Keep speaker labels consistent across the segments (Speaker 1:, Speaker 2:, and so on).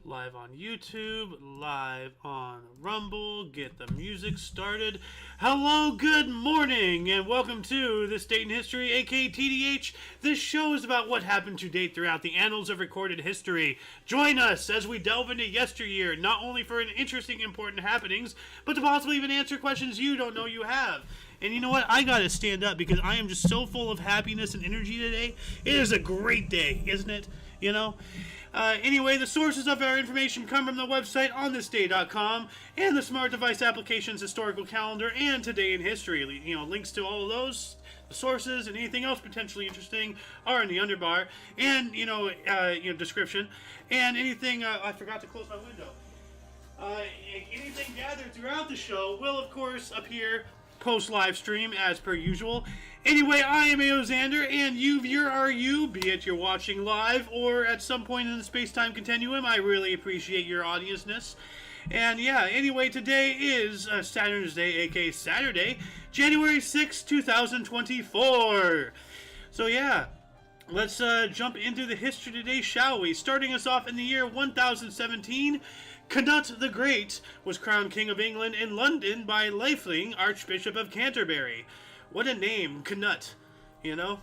Speaker 1: live on YouTube, live on Rumble. Get the music started. Hello, good morning, and welcome to This Date in History, aka TDH. This show is about what happened to date throughout the annals of recorded history. Join us as we delve into yesteryear, not only for interesting, important happenings, but to possibly even answer questions you don't know you have. And you know what? I gotta stand up because I am just so full of happiness and energy today. It is a great day, isn't it? You know? Anyway, the sources of our information come from the website onthisday.com and the smart device application's historical calendar and Today in History. You know, links to all of those, the sources, and anything else potentially interesting are in the underbar and, description. And anything, I forgot to close my window. Anything gathered throughout the show will, of course, appear post live stream as per usual. Anyway, I am Aoxander, and you viewer are you, be it you're watching live or at some point in the space-time continuum. I really appreciate your audienceness. And yeah, anyway, today is Saturn's Day, aka Saturday, January 6, 2024. So yeah, let's jump into the history today, shall we? Starting us off in the year 1017, Canute the Great was crowned King of England in London by Leifling, Archbishop of Canterbury. What a name, Canute. You know?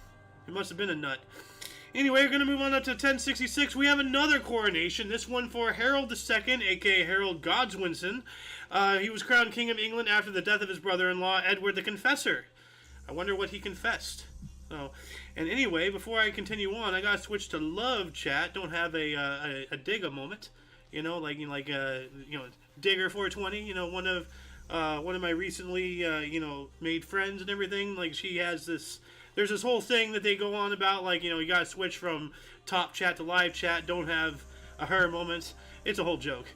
Speaker 1: It must have been a nut. Anyway, we're going to move on up to 1066. We have another coronation, this one for Harold II, aka Harold Godwinson. He was crowned King of England after the death of his brother-in-law, Edward the Confessor. I wonder what he confessed. And anyway, before I continue on, I gotta switch to love chat. Don't have a Digga moment, Digger 420. One of my recently made friends and everything. Like, she has this. There's this whole thing that they go on about, you gotta switch from top chat to live chat. Don't have a her moment. It's a whole joke.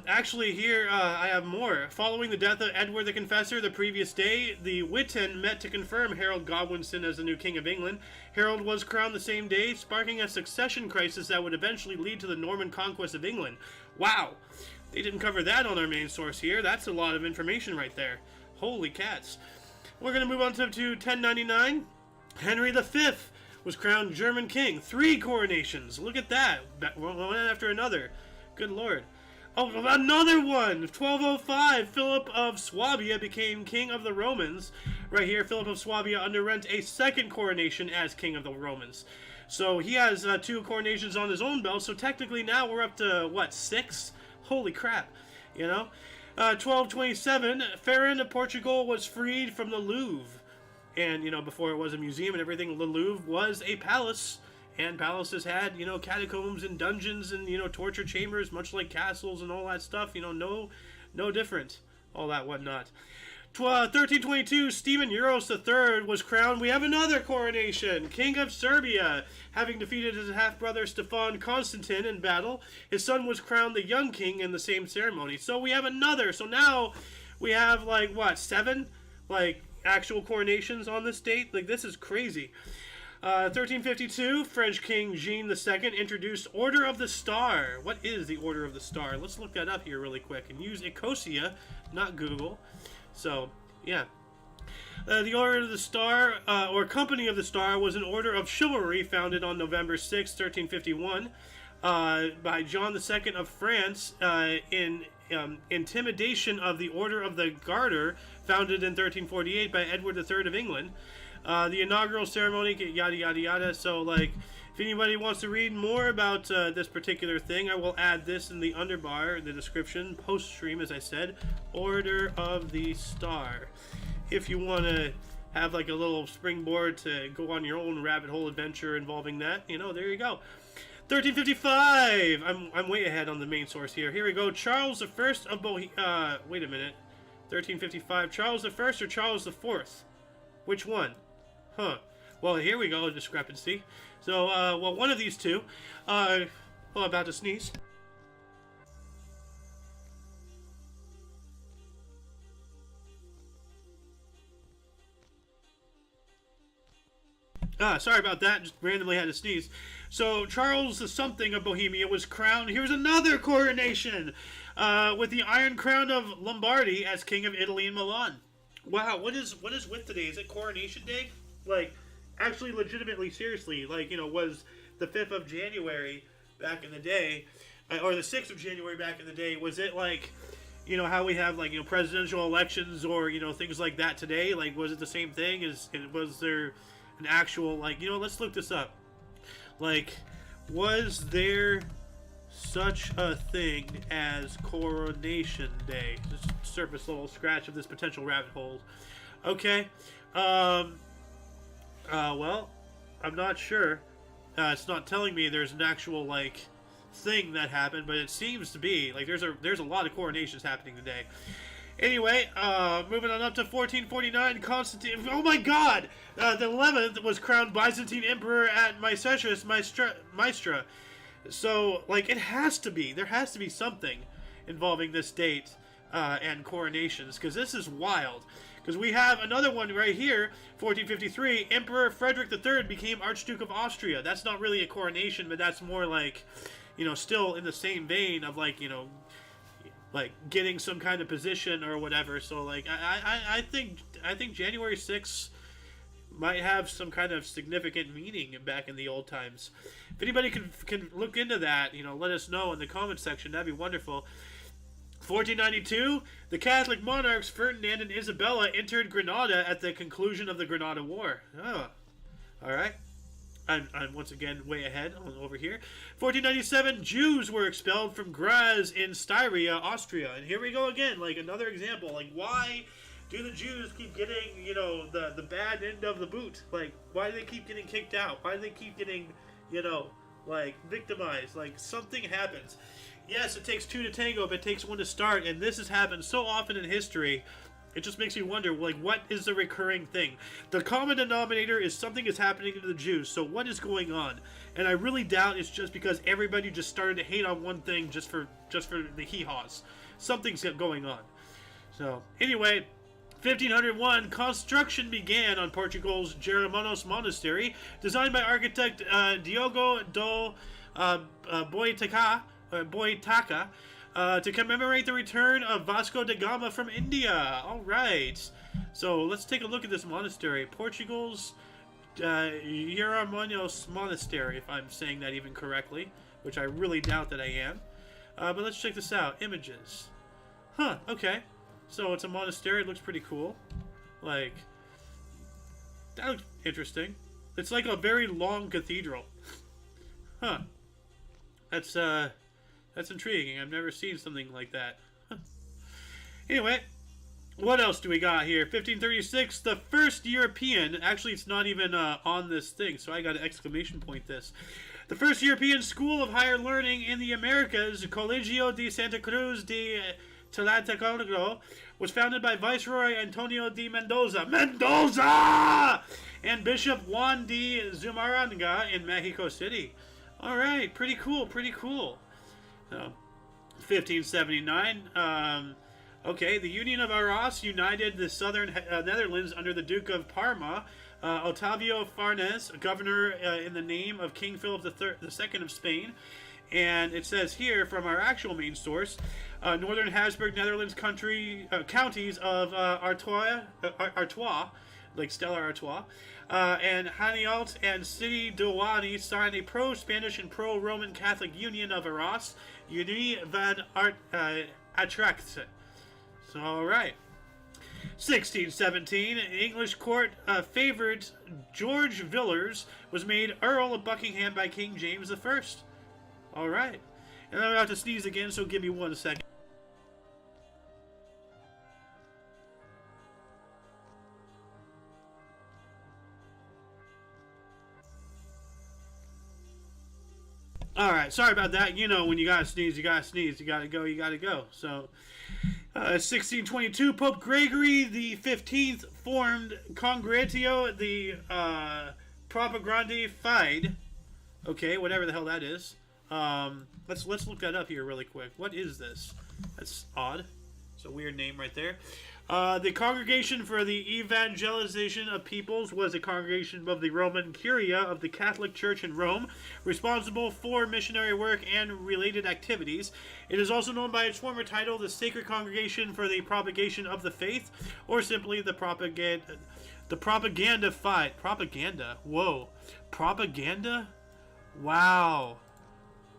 Speaker 1: Actually here I have more. Following the death of Edward the Confessor the previous day, the Witan met to confirm Harold Godwinson as the new King of England. Harold was crowned the same day, sparking a succession crisis that would eventually lead to the Norman conquest of England. Wow, they didn't cover that on our main source here. That's a lot of information right there. Holy cats. We're going to move on to 1099. Henry V was crowned German king. 3 coronations. Look at that. One after another. Good lord. Oh, another one! 1205, Philip of Swabia became king of the Romans. Right here, Philip of Swabia underwent a second coronation as king of the Romans. So he has 2 coronations on his own belt, so technically now we're up to, 6? Holy crap, 1227, Ferran of Portugal was freed from the Louvre. And, before it was a museum and everything, the Louvre was a palace. And palaces had, catacombs and dungeons and, torture chambers, much like castles and all that stuff. No different. All that whatnot. 1322, Stephen Euros III was crowned. We have another coronation. King of Serbia. Having defeated his half-brother Stefan Constantine in battle, his son was crowned the young king in the same ceremony. So we have another. So now we have, 7? Actual coronations on this date? This is crazy. 1352, French King Jean II introduced Order of the Star. What is the Order of the Star? Let's look that up here really quick and use Ecosia, not Google. So, yeah. The Order of the Star, or Company of the Star, was an order of chivalry founded on November 6, 1351, by John II of France in intimidation of the Order of the Garter, founded in 1348 by Edward III of England. The inaugural ceremony, yada yada yada. So, if anybody wants to read more about this particular thing, I will add this in the underbar, the description, post-stream, as I said. Order of the Star. If you want to have a little springboard to go on your own rabbit hole adventure involving that, there you go. 1355. I'm way ahead on the main source here. Here we go. Charles I of Bohemia. Wait a minute. 1355. Charles I or Charles IV? Which one? Huh. Well, here we go, a discrepancy. So, one of these two. I'm about to sneeze. Sorry about that, just randomly had to sneeze. So, Charles the something of Bohemia was crowned. Here's another coronation! With the Iron Crown of Lombardy as King of Italy and Milan. Wow, what is with today? Is it Coronation Day? Actually, legitimately, seriously, was the 5th of January back in the day, or the 6th of January back in the day? Was it like, you know, how we have like, you know, presidential elections or, you know, things like that today? Like, was it the same thing? Was there an actual, like, you know, let's look this up. Like, was there such a thing as Coronation Day? Just surface level scratch of this potential rabbit hole. Okay. Well, I'm not sure. It's not telling me there's an actual, like, thing that happened, but it seems to be. Like, there's a lot of coronations happening today. Anyway, moving on up to 1449, Constantine... Oh my god! The 11th was crowned Byzantine Emperor at Maestra. So, like, it has to be. There has to be something involving this date and coronations, because this is wild. Because we have another one right here, 1453, Emperor Frederick III became Archduke of Austria. That's not really a coronation, but that's more like, you know, still in the same vein of, like, you know, like getting some kind of position or whatever. So, like, I think January 6th might have some kind of significant meaning back in the old times. If anybody can look into that, you know, let us know in the comment section. That'd be wonderful. 1492, the Catholic monarchs Ferdinand and Isabella entered Granada at the conclusion of the Granada War. Oh, all right. I'm once again way ahead over here. 1497, Jews were expelled from Graz in Styria, Austria. And here we go again, like another example. Like, why do the Jews keep getting, you know, the bad end of the boot? Like, why do they keep getting kicked out? Why do they keep getting, you know, like, victimized? Like, something happens. Yes, it takes two to tango, but it takes one to start. And this has happened so often in history. It just makes you wonder, like, what is the recurring thing? The common denominator is something is happening to the Jews. So what is going on? And I really doubt it's just because everybody just started to hate on one thing just for the hee-haws. Something's going on. So anyway, 1501, construction began on Portugal's Jeromanos Monastery, designed by architect Diogo do Boitaca. To commemorate the return of Vasco da Gama from India. All right. So let's take a look at this monastery. Portugal's Jeromanos Monastery, if I'm saying that even correctly, which I really doubt that I am. But let's check this out. Images. Huh, okay. So it's a monastery. It looks pretty cool. Like, that looks interesting. It's like a very long cathedral. Huh. That's intriguing. I've never seen something like that. Anyway, what else do we got here? 1536, the first European... Actually, it's not even on this thing, so I got to exclamation point this. The first European school of higher learning in the Americas, Colegio de Santa Cruz de Tlatelolco, was founded by Viceroy Antonio de Mendoza. Mendoza! And Bishop Juan de Zumaranga in Mexico City. All right, pretty cool, pretty cool. 1579. Okay, the Union of Arras united the southern Netherlands under the Duke of Parma, Otavio Farnese, governor in the name of King Philip II of Spain. And it says here from our actual main source, Northern Habsburg Netherlands counties of Artois, like Stella Artois, and Hainault and City Douani signed a pro-Spanish and pro-Roman Catholic Union of Arras, Unie van Atrecht. So, alright. 1617, English court favored George Villiers was made Earl of Buckingham by King James I. Alright. And I'm about to sneeze again, so give me 1 second. Alright, sorry about that. You know, when you gotta sneeze, you gotta sneeze. You gotta go, you gotta go. So, 1622, Pope Gregory the 15th formed Congregatio the Propaganda Fide. Okay, whatever the hell that is. Let's look that up here really quick. What is this? That's odd. It's a weird name right there. The Congregation for the Evangelization of Peoples was a congregation of the Roman Curia of the Catholic Church in Rome, responsible for missionary work and related activities. It is also known by its former title, the Sacred Congregation for the Propagation of the Faith, or simply the Propaganda Fight. Propaganda? Whoa. Propaganda? Wow.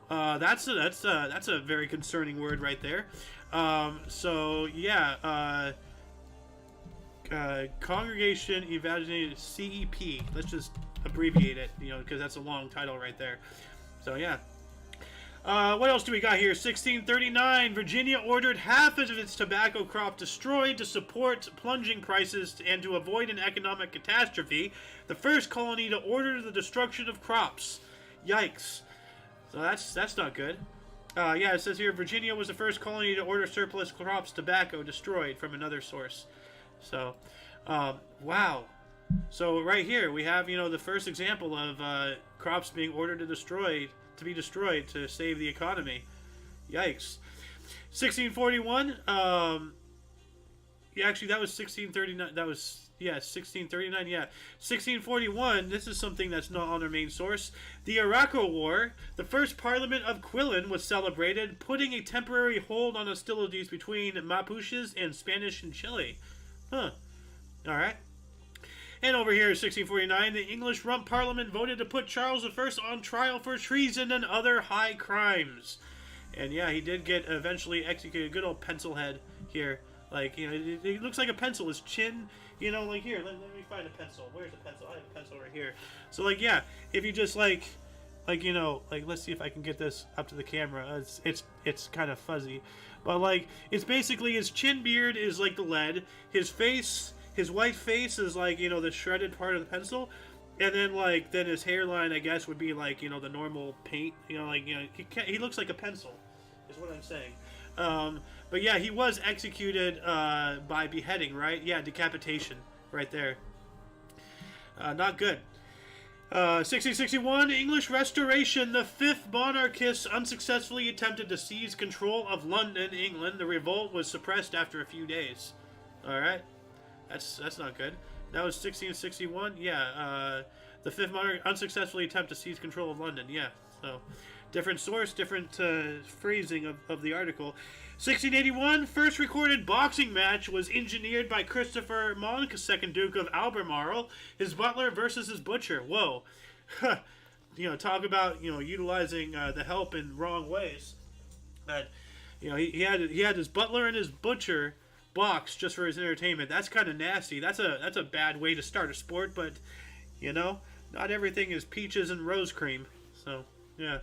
Speaker 1: That's a very concerning word right there. So yeah, Congregation Evangelist CEP. Let's just abbreviate it, because that's a long title right there. So yeah. What else do we got here? 1639, Virginia ordered half of its tobacco crop destroyed to support plunging prices and to avoid an economic catastrophe. The first colony to order the destruction of crops. Yikes. So that's not good. Yeah, it says here Virginia was the first colony to order surplus crops tobacco destroyed from another source. So, wow. So right here we have, the first example of crops being ordered to be destroyed to save the economy. Yikes. 1641. Yeah, actually that was 1639. That was 1639. Yeah, 1641. This is something that's not on our main source. The Araco War. The first Parliament of Quilon was celebrated, putting a temporary hold on hostilities between Mapuches and Spanish in Chile. Huh. All right. And over here, 1649, the English Rump Parliament voted to put Charles I on trial for treason and other high crimes. And yeah, he did get eventually executed. Good old pencil head here. Like, it looks like a pencil. His chin, like here. Let me find a pencil. Where's the pencil? I have a pencil right here. So, like, yeah, if you just, like, let's see if I can get this up to the camera. It's kind of fuzzy. But, like, it's basically his chin beard is like the lead. His face... His white face is like, the shredded part of the pencil. And then, his hairline, I guess, would be like, the normal paint. He looks like a pencil, is what I'm saying. But yeah, he was executed by beheading, right? Yeah, decapitation, right there. Not good. 1661, English Restoration. The fifth monarchists unsuccessfully attempted to seize control of London, England. The revolt was suppressed after a few days. All right. That's not good. That was 1661. Yeah, the fifth monarch unsuccessfully attempt to seize control of London. Yeah, so different source, different phrasing of the article. 1681, first recorded boxing match was engineered by Christopher Monk, 2nd Duke of Albemarle, his butler versus his butcher. Whoa. Talk about, utilizing the help in wrong ways. But, he had his butler and his butcher box just for his entertainment. That's kind of nasty. That's a bad way to start a sport, but not everything is peaches and rose cream. So yeah.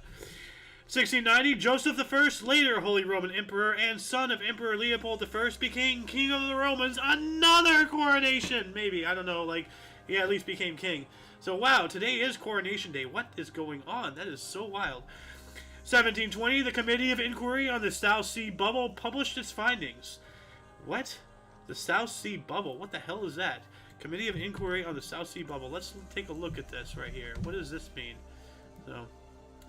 Speaker 1: 1690, Joseph I, later Holy Roman Emperor and son of Emperor Leopold I, became king of the Romans. Another coronation, maybe, I don't know. He at least became king. So wow, today is Coronation Day. What is going on? That is so wild. 1720, the Committee of Inquiry on the South Sea Bubble published its findings. What? The South Sea Bubble? What the hell is that? Committee of Inquiry on the South Sea Bubble. Let's take a look at this right here. What does this mean? So,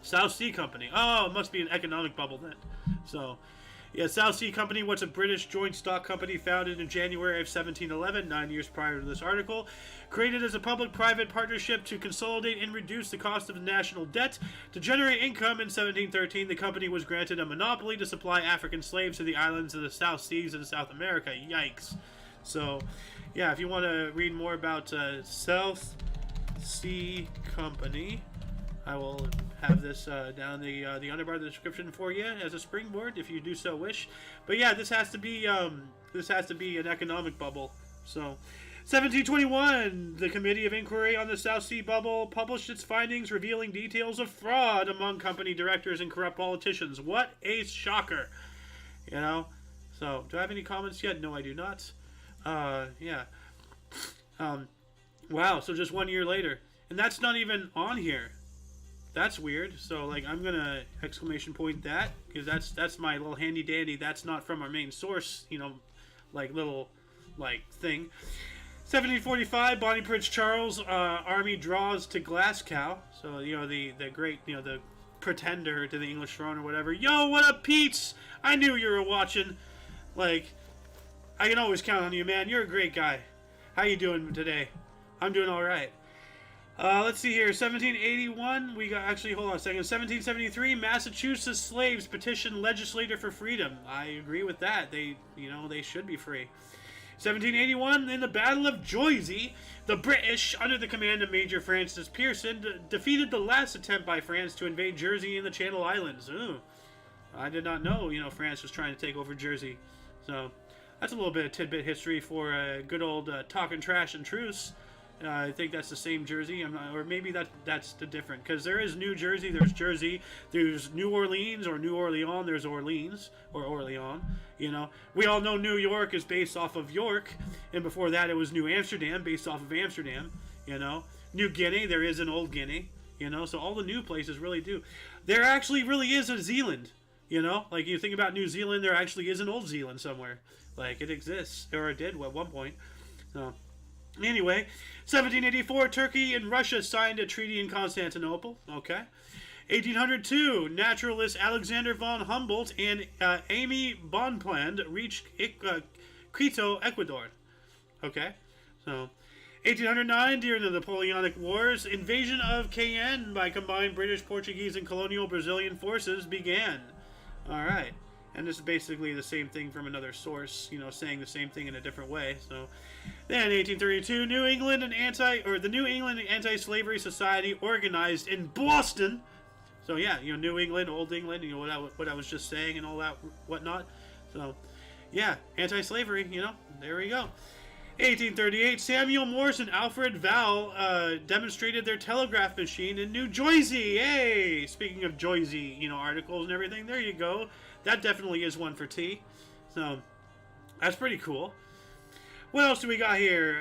Speaker 1: South Sea Company. Oh, it must be an economic bubble then. So, yeah, South Sea Company, what's a British joint stock company founded in January of 1711, 9 years prior to this article. Created as a public-private partnership to consolidate and reduce the cost of the national debt. To generate income in 1713, the company was granted a monopoly to supply African slaves to the islands of the South Seas and South America. Yikes. So, yeah, if you want to read more about South Sea Company, I will have this down the underbar of the description for you as a springboard if you do so wish. But yeah, this has to be an economic bubble. So, 1721, the Committee of Inquiry on the South Sea Bubble published its findings revealing details of fraud among company directors and corrupt politicians. What a shocker. So, do I have any comments yet? No, I do not. Yeah. Wow, so just 1 year later. And that's not even on here. That's weird. So, I'm going to exclamation point that, because that's my little handy dandy. That's not from our main source, little, thing. 1745, Bonnie Prince Charles army draws to Glasgow. So, the great, the pretender to the English throne or whatever. Yo, what up, Pete's? I knew you were watching. I can always count on you, man. You're a great guy. How you doing today? I'm doing all right. Let's see here. 1781. We got hold on a second. 1773. Massachusetts slaves petition legislator for freedom. I agree with that. They should be free. 1781, in the Battle of Joisy, the British, under the command of Major Francis Pearson, defeated the last attempt by France to invade Jersey and the Channel Islands. Ooh, I did not know, France was trying to take over Jersey. So, that's a little bit of tidbit history for good old Talking Trash and Truce. I think that's the same Jersey, or maybe that's the different, because there is New Jersey, there's Jersey, there's New Orleans or New Orleans, there's Orleans or Orleans. We all know New York is based off of York, and before that it was New Amsterdam, based off of Amsterdam. New Guinea, there is an Old Guinea. So all the new places really do. There actually really is a Zealand. Like you think about New Zealand, there actually is an Old Zealand somewhere. Like it exists, or it did at one point. So. Anyway, 1784, Turkey and Russia signed a treaty in Constantinople. Okay. 1802, naturalist Alexander von Humboldt and Amy Bonpland reached Quito, Ecuador. Okay. So, 1809, during the Napoleonic Wars, invasion of Cayenne by combined British, Portuguese, and colonial Brazilian forces began. All right. And this is basically the same thing from another source, saying the same thing in a different way. So, then 1832, the New England Anti-Slavery Society organized in Boston. So yeah, New England, Old England, what I was just saying and all that whatnot. So, yeah, anti-slavery, there we go. 1838, Samuel Morse and Alfred Val demonstrated their telegraph machine in New Jersey. Hey, speaking of Jersey, articles and everything, there you go. That definitely is one for T. So, that's pretty cool. What else do we got here?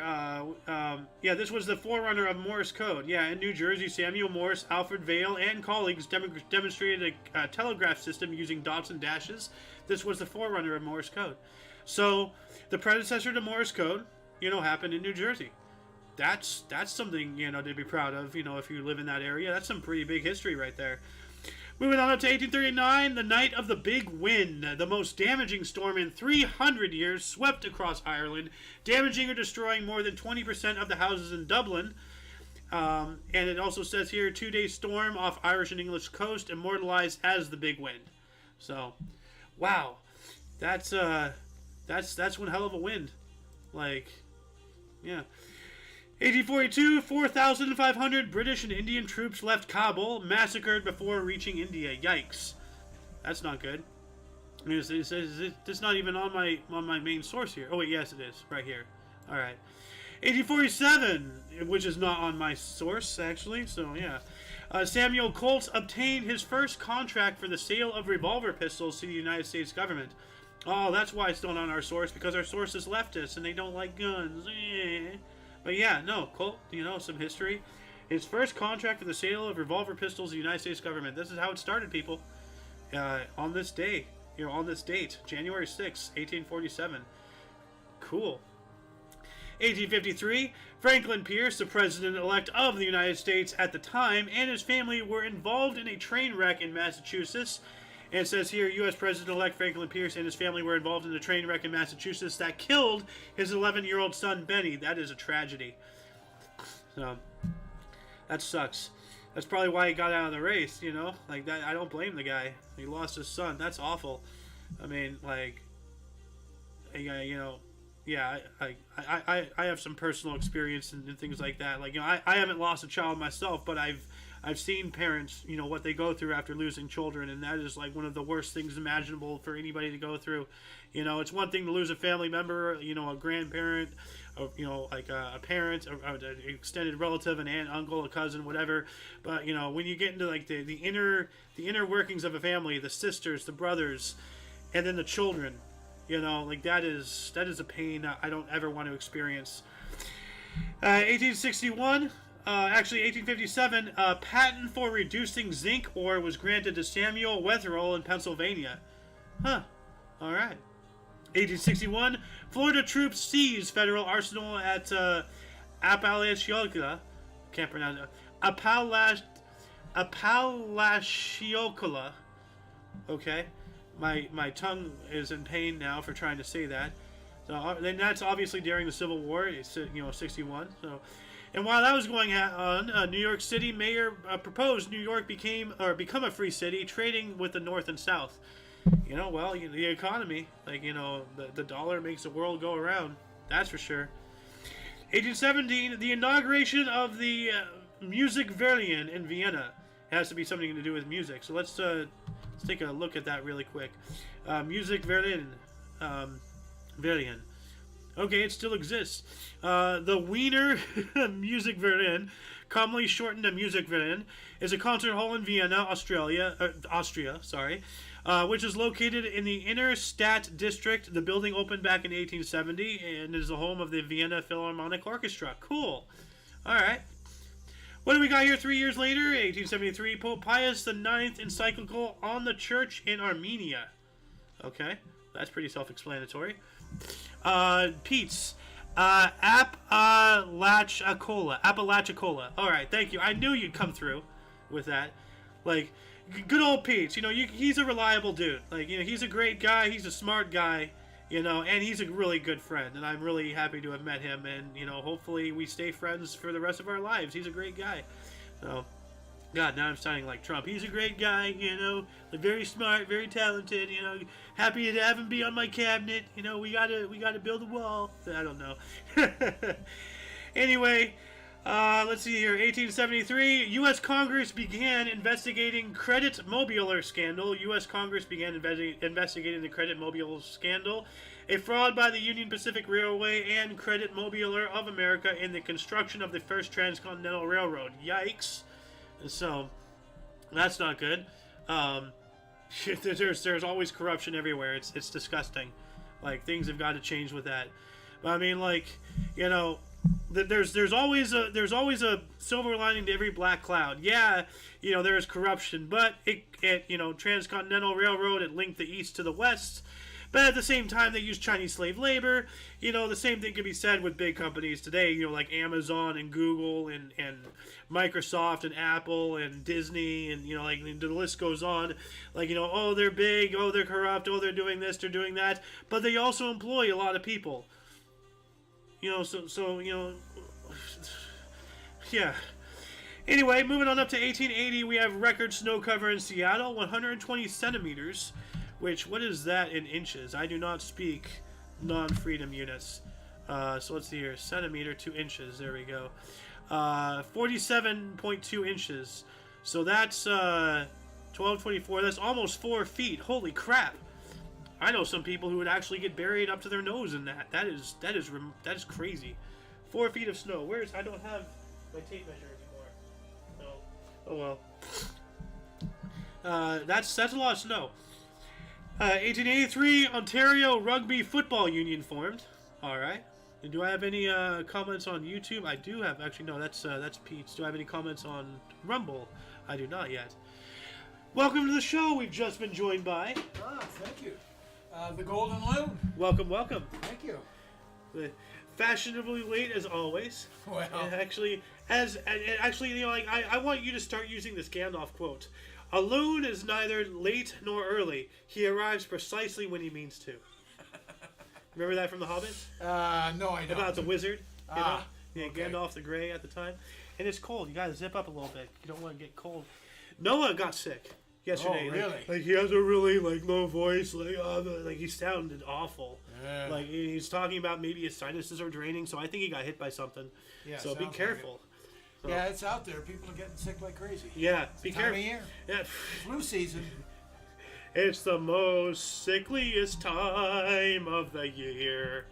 Speaker 1: Yeah, this was the forerunner of Morse code. Yeah, in New Jersey, Samuel Morse, Alfred Vail, and colleagues demonstrated a telegraph system using dots and dashes. This was the forerunner of Morse code. So, the predecessor to Morse code, happened in New Jersey. That's something, to be proud of, if you live in that area. That's some pretty big history right there. Moving on up to 1839, the night of the Big Wind, the most damaging storm in 300 years, swept across Ireland, damaging or destroying more than 20% of the houses in Dublin. And it also says here, 2-day storm off Irish and English coast, immortalized as the Big Wind. So, wow, that's one hell of a wind. Like, yeah. 1842, 4,500 British and Indian troops left Kabul, massacred before reaching India. Yikes. That's not good. It's not even on my main source here. Oh, wait, yes, it is. Right here. All right. 1847, which is not on my source, actually. So, yeah. Samuel Colt obtained his first contract for the sale of revolver pistols to the United States government. Oh, that's why it's not on our source, because our source is leftist and they don't like guns. But yeah, no, Colt, some history. His first contract for the sale of revolver pistols to the United States government. This is how it started, people. On this day, on this date, January 6, 1847. Cool. 1853, Franklin Pierce, the president-elect of the United States at the time, and his family were involved in a train wreck in Massachusetts. And it says here, U.S. President-elect Franklin Pierce and his family were involved in a train wreck in Massachusetts that killed his 11-year-old son, Benny. That is a tragedy. So, that sucks. That's probably why he got out of the race, Like, that, I don't blame the guy. He lost his son. That's awful. I mean, like, yeah, I have some personal experience and things like that. Like, I haven't lost a child myself, but I've seen parents, what they go through after losing children, and that is like one of the worst things imaginable for anybody to go through. It's one thing to lose a family member, a grandparent, like a parent, an extended relative, an aunt, uncle, a cousin, whatever. But when you get into like the inner workings of a family, the sisters, the brothers, and then the children, like that is a pain that I don't ever want to experience. 1861. Actually, 1857, a patent for reducing zinc ore was granted to Samuel Wetherell in Pennsylvania. Huh. All right. 1861, Florida troops seize federal arsenal at Apalachicola. Can't pronounce it. Apalachicola. Okay. My tongue is in pain now for trying to say that. So then that's obviously during the Civil War. It's 61. So. And while that was going on, New York City mayor proposed New York become a free city, trading with the North and South. The economy, like, the dollar makes the world go around. That's for sure. 1817, the inauguration of the Musikverein in Vienna. It has to be something to do with music. So let's take a look at that really quick. Musikverein. Verein. Okay, it still exists. The Wiener Musikverein, commonly shortened to Musikverein, is a concert hall in Vienna, Austria, which is located in the Inner Stadt district. The building opened back in 1870 and is the home of the Vienna Philharmonic Orchestra. Cool. All right. What do we got here 3 years later? 1873, Pope Pius IX encyclical on the church in Armenia. Okay, that's pretty self-explanatory. Pete's. Apalachicola. All right, thank you. I knew you'd come through with that. Like, good old Pete's. He's a reliable dude. Like, he's a great guy. He's a smart guy. And he's a really good friend. And I'm really happy to have met him. And, hopefully we stay friends for the rest of our lives. He's a great guy. So, God, now I'm sounding like Trump. He's a great guy, very smart, very talented, happy to have him be on my cabinet. We gotta build a wall. I don't know. Anyway, let's see here. 1873, U.S. Congress began investigating Credit Mobilier scandal. U.S. Congress began investigating the Credit Mobilier scandal, a fraud by the Union Pacific Railway and Credit Mobilier of America in the construction of the first transcontinental railroad. Yikes. So, that's not good. There's always corruption everywhere. It's disgusting. Like, things have got to change with that. But I mean, like, there's always a silver lining to every black cloud. Yeah, there's corruption, but it transcontinental railroad, it linked the east to the west. But at the same time, they use Chinese slave labor. The same thing can be said with big companies today, like Amazon and Google and Microsoft and Apple and Disney and, the list goes on. Like, oh, they're big, oh, they're corrupt, oh, they're doing this, they're doing that. But they also employ a lot of people. Yeah. Anyway, moving on up to 1880, we have record snow cover in Seattle, 120 centimeters. Which, what is that in inches? I do not speak non-freedom units. So let's see here. Centimeter to inches. There we go. 47.2 inches. So that's 1224. That's almost 4 feet. Holy crap. I know some people who would actually get buried up to their nose in that. That is crazy. 4 feet of snow. I don't have my tape measure anymore. No. Oh well. That's a lot of snow. 1883, Ontario Rugby Football Union formed. All right. And do I have any comments on YouTube? I do have. Actually, no. That's Pete's. Do I have any comments on Rumble? I do not yet. Welcome to the show. We've just been joined by.
Speaker 2: Thank you. The Golden Loon.
Speaker 1: Welcome.
Speaker 2: Thank you.
Speaker 1: Fashionably late as always.
Speaker 2: Well.
Speaker 1: And actually, I want you to start using this Gandalf quote. A loon is neither late nor early. He arrives precisely when he means to. Remember that from The Hobbit?
Speaker 2: No, I don't.
Speaker 1: About the wizard. Yeah,
Speaker 2: okay.
Speaker 1: Gandalf the Grey at the time. And it's cold. You gotta zip up a little bit. You don't want to get cold. Noah got sick yesterday.
Speaker 2: Oh, really?
Speaker 1: Like he has a really low voice. Like he sounded awful.
Speaker 2: Yeah.
Speaker 1: Like he's talking about maybe his sinuses are draining. So I think he got hit by something.
Speaker 2: Yeah,
Speaker 1: so be careful. So,
Speaker 2: yeah, it's out there. People are getting sick like crazy.
Speaker 1: Yeah, be careful.
Speaker 2: Time of year.
Speaker 1: Yeah.
Speaker 2: Flu season.
Speaker 1: It's the most sickliest time of the year.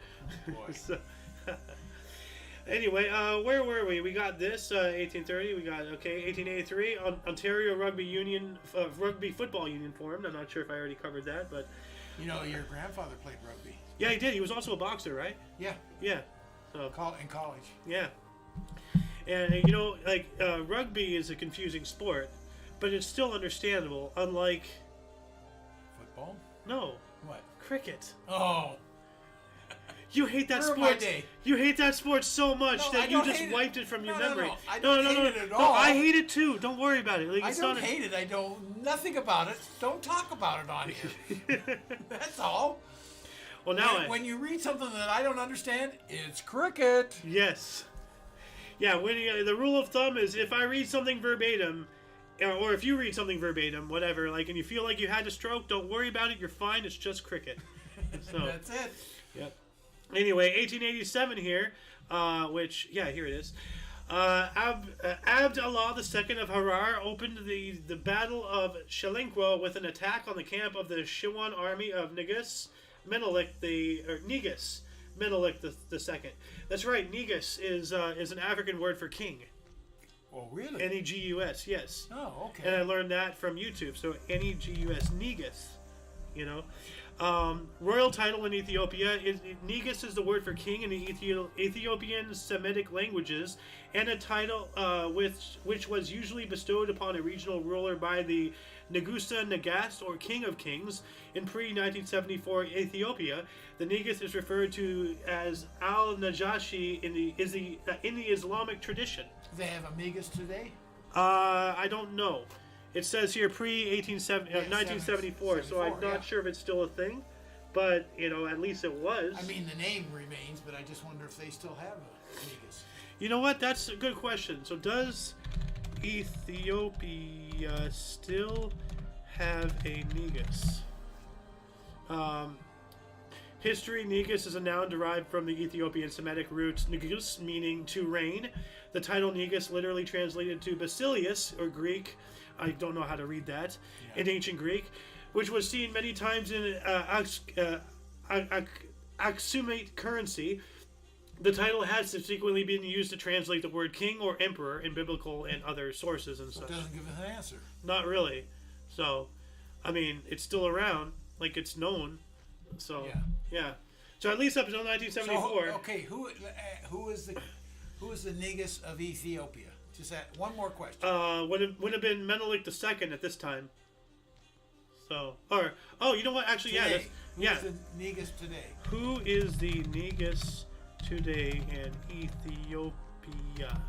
Speaker 2: Boy.
Speaker 1: So, anyway, where were we? We got this 1830. We got 1883. Ontario Rugby Football Union formed. I'm not sure if I already covered that, but
Speaker 2: your grandfather played rugby.
Speaker 1: yeah, he did. He was also a boxer, right?
Speaker 2: Yeah.
Speaker 1: Yeah. So
Speaker 2: In college.
Speaker 1: yeah. And rugby is a confusing sport, but it's still understandable. Unlike
Speaker 2: football.
Speaker 1: No.
Speaker 2: What?
Speaker 1: Cricket.
Speaker 2: Oh.
Speaker 1: You hate that sport. You hate that sport so much that you just wiped it from your memory.
Speaker 2: No. I don't hate it at all.
Speaker 1: I hate it too. Don't worry about it.
Speaker 2: I don't hate it. I know nothing about it. Don't talk about it on here. That's all.
Speaker 1: Well, now
Speaker 2: when you read something that I don't understand, it's cricket.
Speaker 1: Yes. Yeah. The rule of thumb is if I read something verbatim, or if you read something verbatim, whatever, and you feel like you had a stroke, don't worry about it. You're fine. It's just cricket. So
Speaker 2: that's it.
Speaker 1: Yep. Anyway, 1887 here, which, yeah, here it is. Abd Allah II of Harar opened the Battle of Shalinqua with an attack on the camp of the Shiwan army of Menelik II. That's right, Negus is an African word for king.
Speaker 2: Oh, really?
Speaker 1: Negus, yes.
Speaker 2: Oh, okay.
Speaker 1: And I learned that from YouTube. So Negus, Negus, you know. Royal title in Ethiopia Negus is the word for king in the Ethiopian Semitic languages, and a title which was usually bestowed upon a regional ruler by the Negusa Nagast, or King of Kings. In pre-1974 Ethiopia, the Negus is referred to as Al-Najashi in the Islamic tradition.
Speaker 2: Do they have a Negus today?
Speaker 1: I don't know. It says here pre-1974, so I'm not sure if it's still a thing, but, you know, at least it was.
Speaker 2: I mean, the name remains, but I just wonder if they still have a Negus.
Speaker 1: You know what? That's a good question. So does Ethiopia still have a Negus? History, Negus is a noun derived from the Ethiopian Semitic root Negus, meaning to reign. The title Negus literally translated to Basilius, or Greek, I don't know how to read that, in ancient Greek, which was seen many times in Aksumite currency. The title has subsequently been used to translate the word king or emperor in biblical and other sources and such.
Speaker 2: It doesn't give us an answer.
Speaker 1: Not really. So, I mean, it's still around, like it's known. So, yeah. So at least up until 1974.
Speaker 2: So, okay, who is the Negus of Ethiopia? Just that one more question.
Speaker 1: Would have been Menelik II at this time. So, you know what? Actually,
Speaker 2: today.
Speaker 1: Who's
Speaker 2: the Negus today?
Speaker 1: Who is the Negus today in Ethiopia?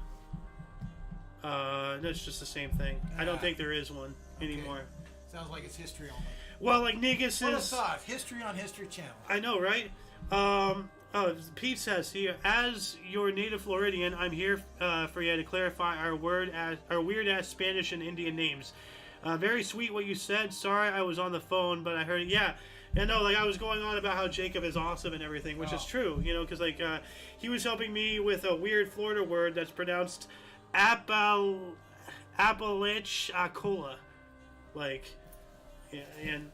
Speaker 1: That's just the same thing. I don't think there is one anymore.
Speaker 2: Sounds like it's history only.
Speaker 1: Well, like Negus is.
Speaker 2: What a thought! History on History Channel.
Speaker 1: I know, right? Pete says here, as your native Floridian, I'm here for you to clarify our weird ass Spanish and Indian names. Very sweet what you said. Sorry I was on the phone, but I heard it. Yeah. And no, like I was going on about how Jacob is awesome and everything, which is true, you know, because like he was helping me with a weird Florida word that's pronounced Apalachicola, like, yeah, and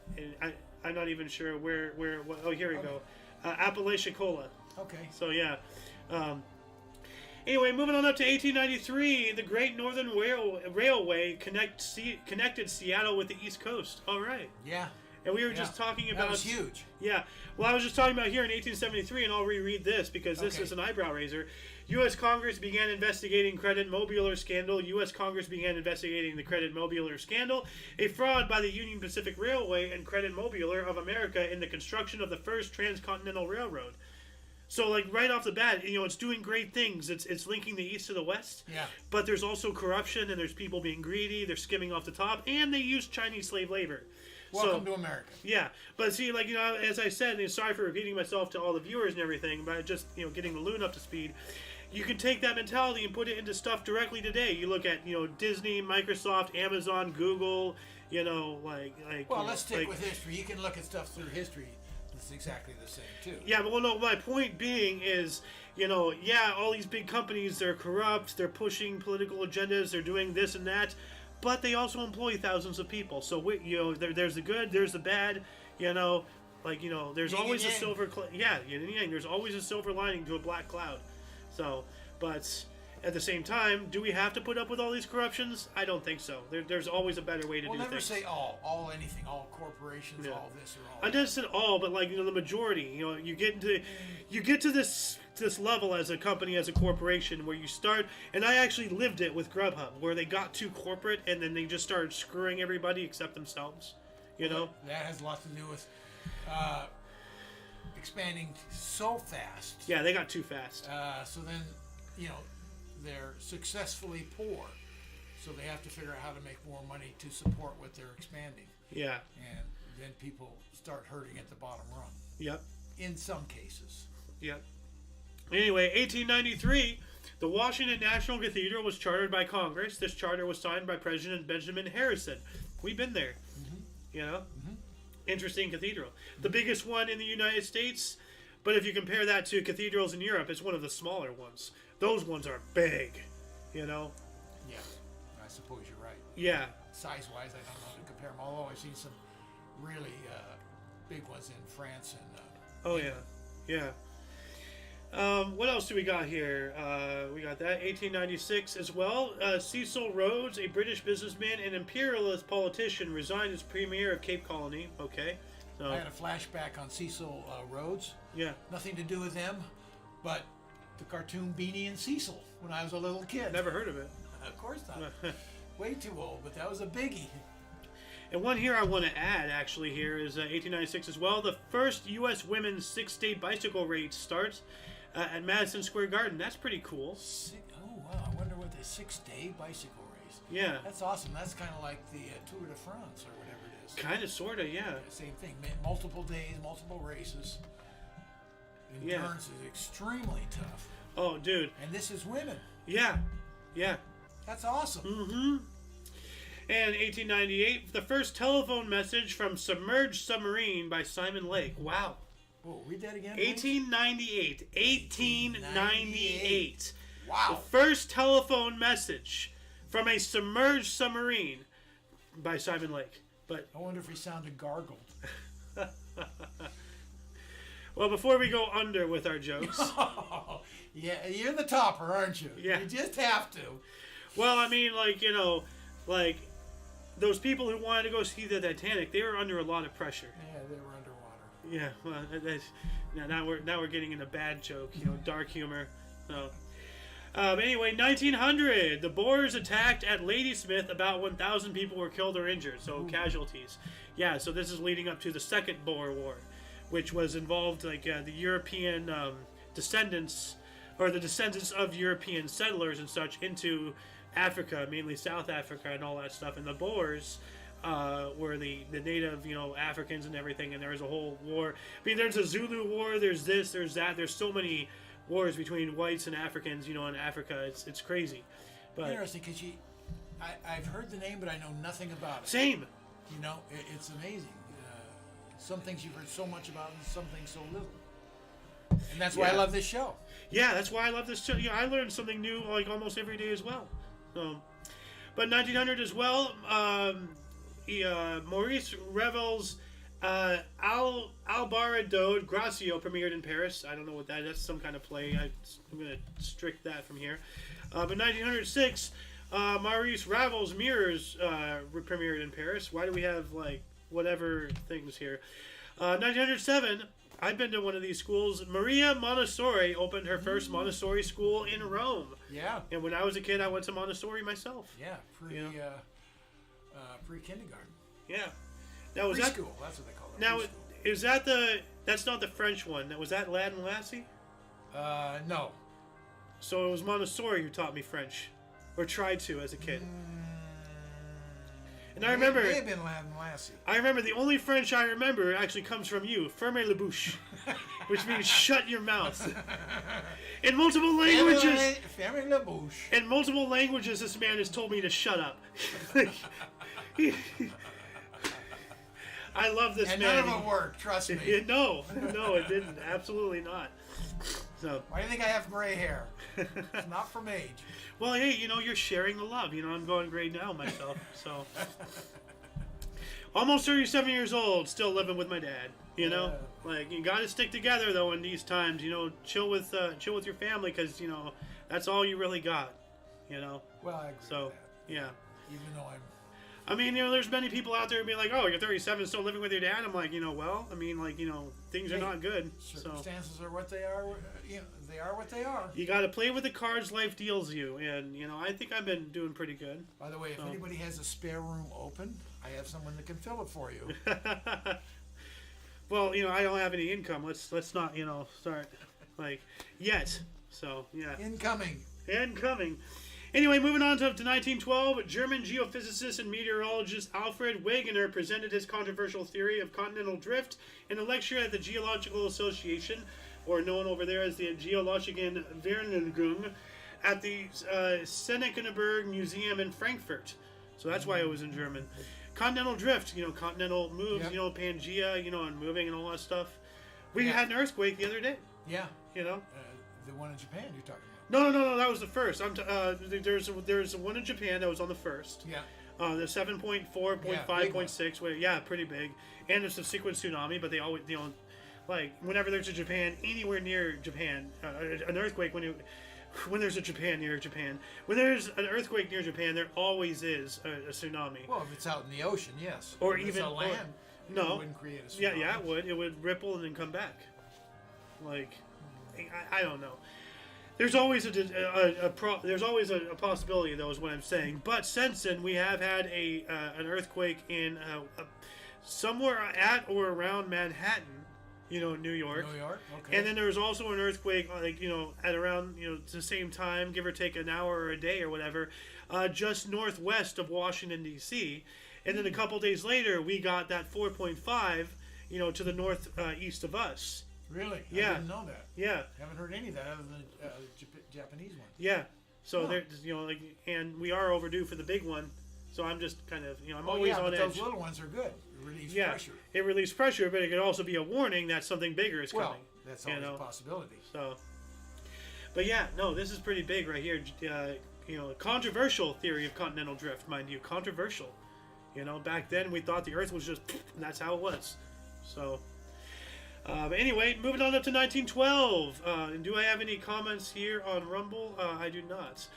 Speaker 1: I'm not even sure where. Oh, here we go, Apalachicola.
Speaker 2: Okay.
Speaker 1: So yeah. Anyway, moving on up to 1893, the Great Northern Railway connected Seattle with the East Coast. All right.
Speaker 2: Yeah.
Speaker 1: And we were just talking about...
Speaker 2: That was huge.
Speaker 1: Yeah. Well, I was just talking about here in 1873, and I'll reread this because this is an eyebrow raiser. U.S. Congress began investigating Credit Mobular scandal. U.S. Congress began investigating the Credit Mobular scandal, a fraud by the Union Pacific Railway and Credit Mobular of America in the construction of the first transcontinental railroad. So, like, right off the bat, you know, it's doing great things. It's linking the East to the West.
Speaker 2: Yeah.
Speaker 1: But there's also corruption, and there's people being greedy. They're skimming off the top, and they use Chinese slave labor.
Speaker 2: Welcome to America.
Speaker 1: Yeah, but see, like, you know, as I said, and sorry for repeating myself to all the viewers and everything, but just, you know, getting the loon up to speed. You can take that mentality and put it into stuff directly today. You look at, you know, Disney, Microsoft, Amazon, Google, you know, like.
Speaker 2: Well,
Speaker 1: you know,
Speaker 2: let's stick with history. You can look at stuff through history. It's exactly the same too.
Speaker 1: Yeah, but well, no. My point being is, you know, yeah, all these big companies, they're corrupt. They're pushing political agendas. They're doing this and that. But they also employ thousands of people. So, you know, there's the good, there's the bad, you know. Like, you know, there's always a silver... yin and yang. There's always a silver lining to a black cloud. So, but at the same time, do we have to put up with all these corruptions? I don't think so. There's always a better way to do things.
Speaker 2: We'll never say all anything, all corporations, all this or all
Speaker 1: I just said all, but like, you know, the majority. You know, you get to this level as a company, as a corporation, where you start, and I actually lived it with Grubhub, where they got too corporate and then they just started screwing everybody except themselves. You know,
Speaker 2: that has a lot to do with expanding so fast.
Speaker 1: Yeah, they got too fast.
Speaker 2: So then, you know, they're successfully poor, so they have to figure out how to make more money to support what they're expanding.
Speaker 1: Yeah.
Speaker 2: And then people start hurting at the bottom rung.
Speaker 1: Yep.
Speaker 2: In some cases.
Speaker 1: Yep. Anyway, 1893, the Washington National Cathedral was chartered by Congress. This charter was signed by President Benjamin Harrison. We've been there. Mm-hmm. You know? Mm-hmm. Interesting cathedral. Mm-hmm. The biggest one in the United States, But if you compare that to cathedrals in Europe, it's one of the smaller ones. Those ones are big, you know?
Speaker 2: Yeah, I suppose you're right.
Speaker 1: Yeah.
Speaker 2: Size-wise, I don't know how to compare them. Although I've seen some really big ones in France and.
Speaker 1: Oh yeah, yeah. What else do we got here? We got that 1896 as well. Cecil Rhodes, a British businessman and imperialist politician, resigned as premier of Cape Colony. Okay, so
Speaker 2: I had a flashback on Cecil Rhodes.
Speaker 1: yeah,
Speaker 2: Nothing to do with them, but the cartoon Beanie and Cecil when I was a little kid.
Speaker 1: never heard of it.
Speaker 2: Of course not. Way too old, but that was a biggie.
Speaker 1: And one here I want to add, actually, here is 1896 as well. The first U.S. women's 6-day bicycle race starts at Madison Square Garden. That's pretty cool.
Speaker 2: Oh, wow. I wonder what the 6-day bicycle race.
Speaker 1: Yeah.
Speaker 2: That's awesome. That's kind of like the Tour de France or whatever it is.
Speaker 1: Kind of, sort of, yeah.
Speaker 2: Same thing. Multiple days, multiple races.
Speaker 1: Yeah.
Speaker 2: Endurance is extremely tough.
Speaker 1: Oh, dude.
Speaker 2: And this is women.
Speaker 1: Yeah. Yeah.
Speaker 2: That's awesome.
Speaker 1: Mm-hmm. And 1898, the first telephone message from submerged submarine by Simon Lake. Wow.
Speaker 2: Whoa, read that again.
Speaker 1: 1898. 1898.
Speaker 2: Wow.
Speaker 1: The first telephone message from a submerged submarine by Simon Lake. But
Speaker 2: I wonder if he sounded gargled.
Speaker 1: well, before we go under with our jokes.
Speaker 2: Yeah, you're the topper, aren't you?
Speaker 1: Yeah.
Speaker 2: You just have to.
Speaker 1: Well, I mean, like, you know, like, those people who wanted to go see the Titanic, they were under a lot of pressure.
Speaker 2: Yeah, they were underwater.
Speaker 1: Yeah, well, now we're getting in a bad joke, you know, dark humor. So, anyway, 1900, the Boers attacked at Ladysmith. About 1,000 people were killed or injured, so casualties. Yeah, so this is leading up to the Second Boer War, which was involved like the European descendants, or the descendants of European settlers and such into Africa, mainly South Africa and all that stuff. And the Boers were the native, you know, Africans and everything. And there was a whole war. I mean, there's a Zulu war. There's this. There's that. There's so many wars between whites and Africans, you know, in Africa. It's crazy. But
Speaker 2: interesting, because I've heard the name, but I know nothing about it.
Speaker 1: Same.
Speaker 2: You know, it's amazing. Some things you've heard so much about, and some things so little. And that's why I love this show.
Speaker 1: Yeah, that's why I love this show. You know, I learn something new like almost every day as well. So, but 1900 as well. Maurice Ravel's Albarado Gracio premiered in Paris. I don't know what that is. That's some kind of play. I'm going to strict that from here. But 1906, Maurice Ravel's Mirrors premiered in Paris. Why do we have like whatever things here? 1907. I've been to one of these schools. Maria Montessori opened her first Montessori school in Rome.
Speaker 2: Yeah.
Speaker 1: And when I was a kid, I went to Montessori myself.
Speaker 2: Yeah,
Speaker 1: You
Speaker 2: pre-kindergarten.
Speaker 1: Yeah. Now was that
Speaker 2: Preschool, that's what they call it.
Speaker 1: now?
Speaker 2: Preschool.
Speaker 1: Is that that's not the French one? Was that Latin Lassie?
Speaker 2: No.
Speaker 1: So it was Montessori who taught me French, or tried to as a kid. And I remember.
Speaker 2: It may have been Latin Lassie.
Speaker 1: I remember the only French I remember actually comes from you, "Fermez la bouche," which means shut your mouth. In multiple languages.
Speaker 2: Fermez la bouche.
Speaker 1: In multiple languages, this man has told me to shut up. I love this
Speaker 2: and
Speaker 1: man.
Speaker 2: none of it worked, trust me.
Speaker 1: No, it didn't. Absolutely not. So.
Speaker 2: Why do you think I have gray hair? It's not from age.
Speaker 1: Well, hey, you know, you're sharing the love. You know, I'm going gray now myself. So. Almost 37 years old, still living with my dad. You know, like you got to stick together though in these times. You know, chill with your family because you know that's all you really got. You know.
Speaker 2: Well, I agree with that.
Speaker 1: Yeah.
Speaker 2: Even though
Speaker 1: I mean, you know, there's many people out there being like, "Oh, you're 37, still living with your dad." I'm like, you know, well, I mean, like, you know, things are not good.
Speaker 2: Circumstances are what they are. You know, they are what they are.
Speaker 1: You got to play with the cards life deals you, and you know, I think I've been doing pretty good.
Speaker 2: By the way, if anybody has a spare room open, I have someone that can fill it for you.
Speaker 1: Well, you know, I don't have any income. Let's not, you know, start like yet. So yeah.
Speaker 2: Incoming.
Speaker 1: Anyway, moving on to 1912, German geophysicist and meteorologist Alfred Wegener presented his controversial theory of continental drift in a lecture at the Geological Association, or known over there as the Geologischen Vereinigung, at the Senekenberg Museum in Frankfurt. So that's why it was in German. Continental drift, you know, continental moves, you know, Pangea, you know, and moving and all that stuff. We had an earthquake the other day.
Speaker 2: Yeah.
Speaker 1: You know.
Speaker 2: The one in Japan you're talking about.
Speaker 1: No. That was the first. There's one in Japan that was on the first.
Speaker 2: Yeah.
Speaker 1: The 7.4, 0.5, 0.6. Yeah, pretty big. And a subsequent tsunami, but they always, like whenever there's a Japan anywhere near Japan, an earthquake when there's a Japan near Japan, when there's an earthquake near Japan, there always is a tsunamis.
Speaker 2: Well, if it's out in the ocean, yes.
Speaker 1: Or
Speaker 2: if
Speaker 1: even
Speaker 2: it's on land,
Speaker 1: no,
Speaker 2: it wouldn't create a tsunami.
Speaker 1: Yeah, it would. It would ripple and then come back. Like, I don't know. There's always there's always a possibility, though, is what I'm saying. But since then, we have had an earthquake in somewhere at or around Manhattan. New York.
Speaker 2: New York, okay.
Speaker 1: And then there was also an earthquake, at around, the same time, give or take an hour or a day or whatever, just northwest of Washington, D.C. And then a couple days later, we got that 4.5, to the northeast of us.
Speaker 2: Really?
Speaker 1: Yeah.
Speaker 2: I didn't know that.
Speaker 1: Yeah.
Speaker 2: Haven't heard any of that other than the Japanese one.
Speaker 1: Yeah. So there, and we are overdue for the big one. So I'm just kind of, I'm always on edge.
Speaker 2: Those little ones are good. It relieves pressure.
Speaker 1: It relieves pressure, but it could also be a warning that something bigger is coming.
Speaker 2: That's always a possibility.
Speaker 1: So, but yeah, no, this is pretty big right here. Controversial theory of continental drift, mind you, controversial. Back then we thought the Earth was just, and that's how it was. So, but anyway, moving on up to 1912. Do I have any comments here on Rumble? I do not.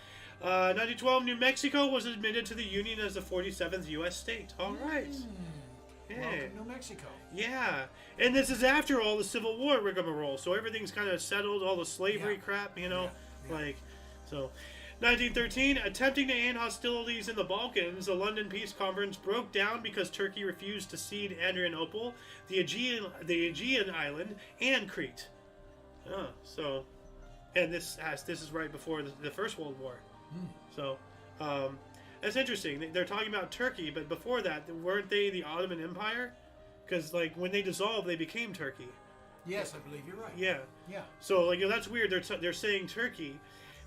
Speaker 1: 1912, New Mexico was admitted to the Union as the 47th U.S. state. All right.
Speaker 2: Hey. Welcome, New Mexico.
Speaker 1: Yeah. And this is after all the Civil War rigmarole, so everything's kind of settled, all the slavery crap, so. 1913, attempting to end hostilities in the Balkans, the London Peace Conference broke down because Turkey refused to cede Adrianople, the Aegean island, and Crete. And this is right before the First World War. So, that's interesting. They're talking about Turkey, but before that, weren't they the Ottoman Empire? Because when they dissolved, they became Turkey.
Speaker 2: Yes, I believe you're right.
Speaker 1: Yeah.
Speaker 2: Yeah.
Speaker 1: So that's weird. They're saying Turkey,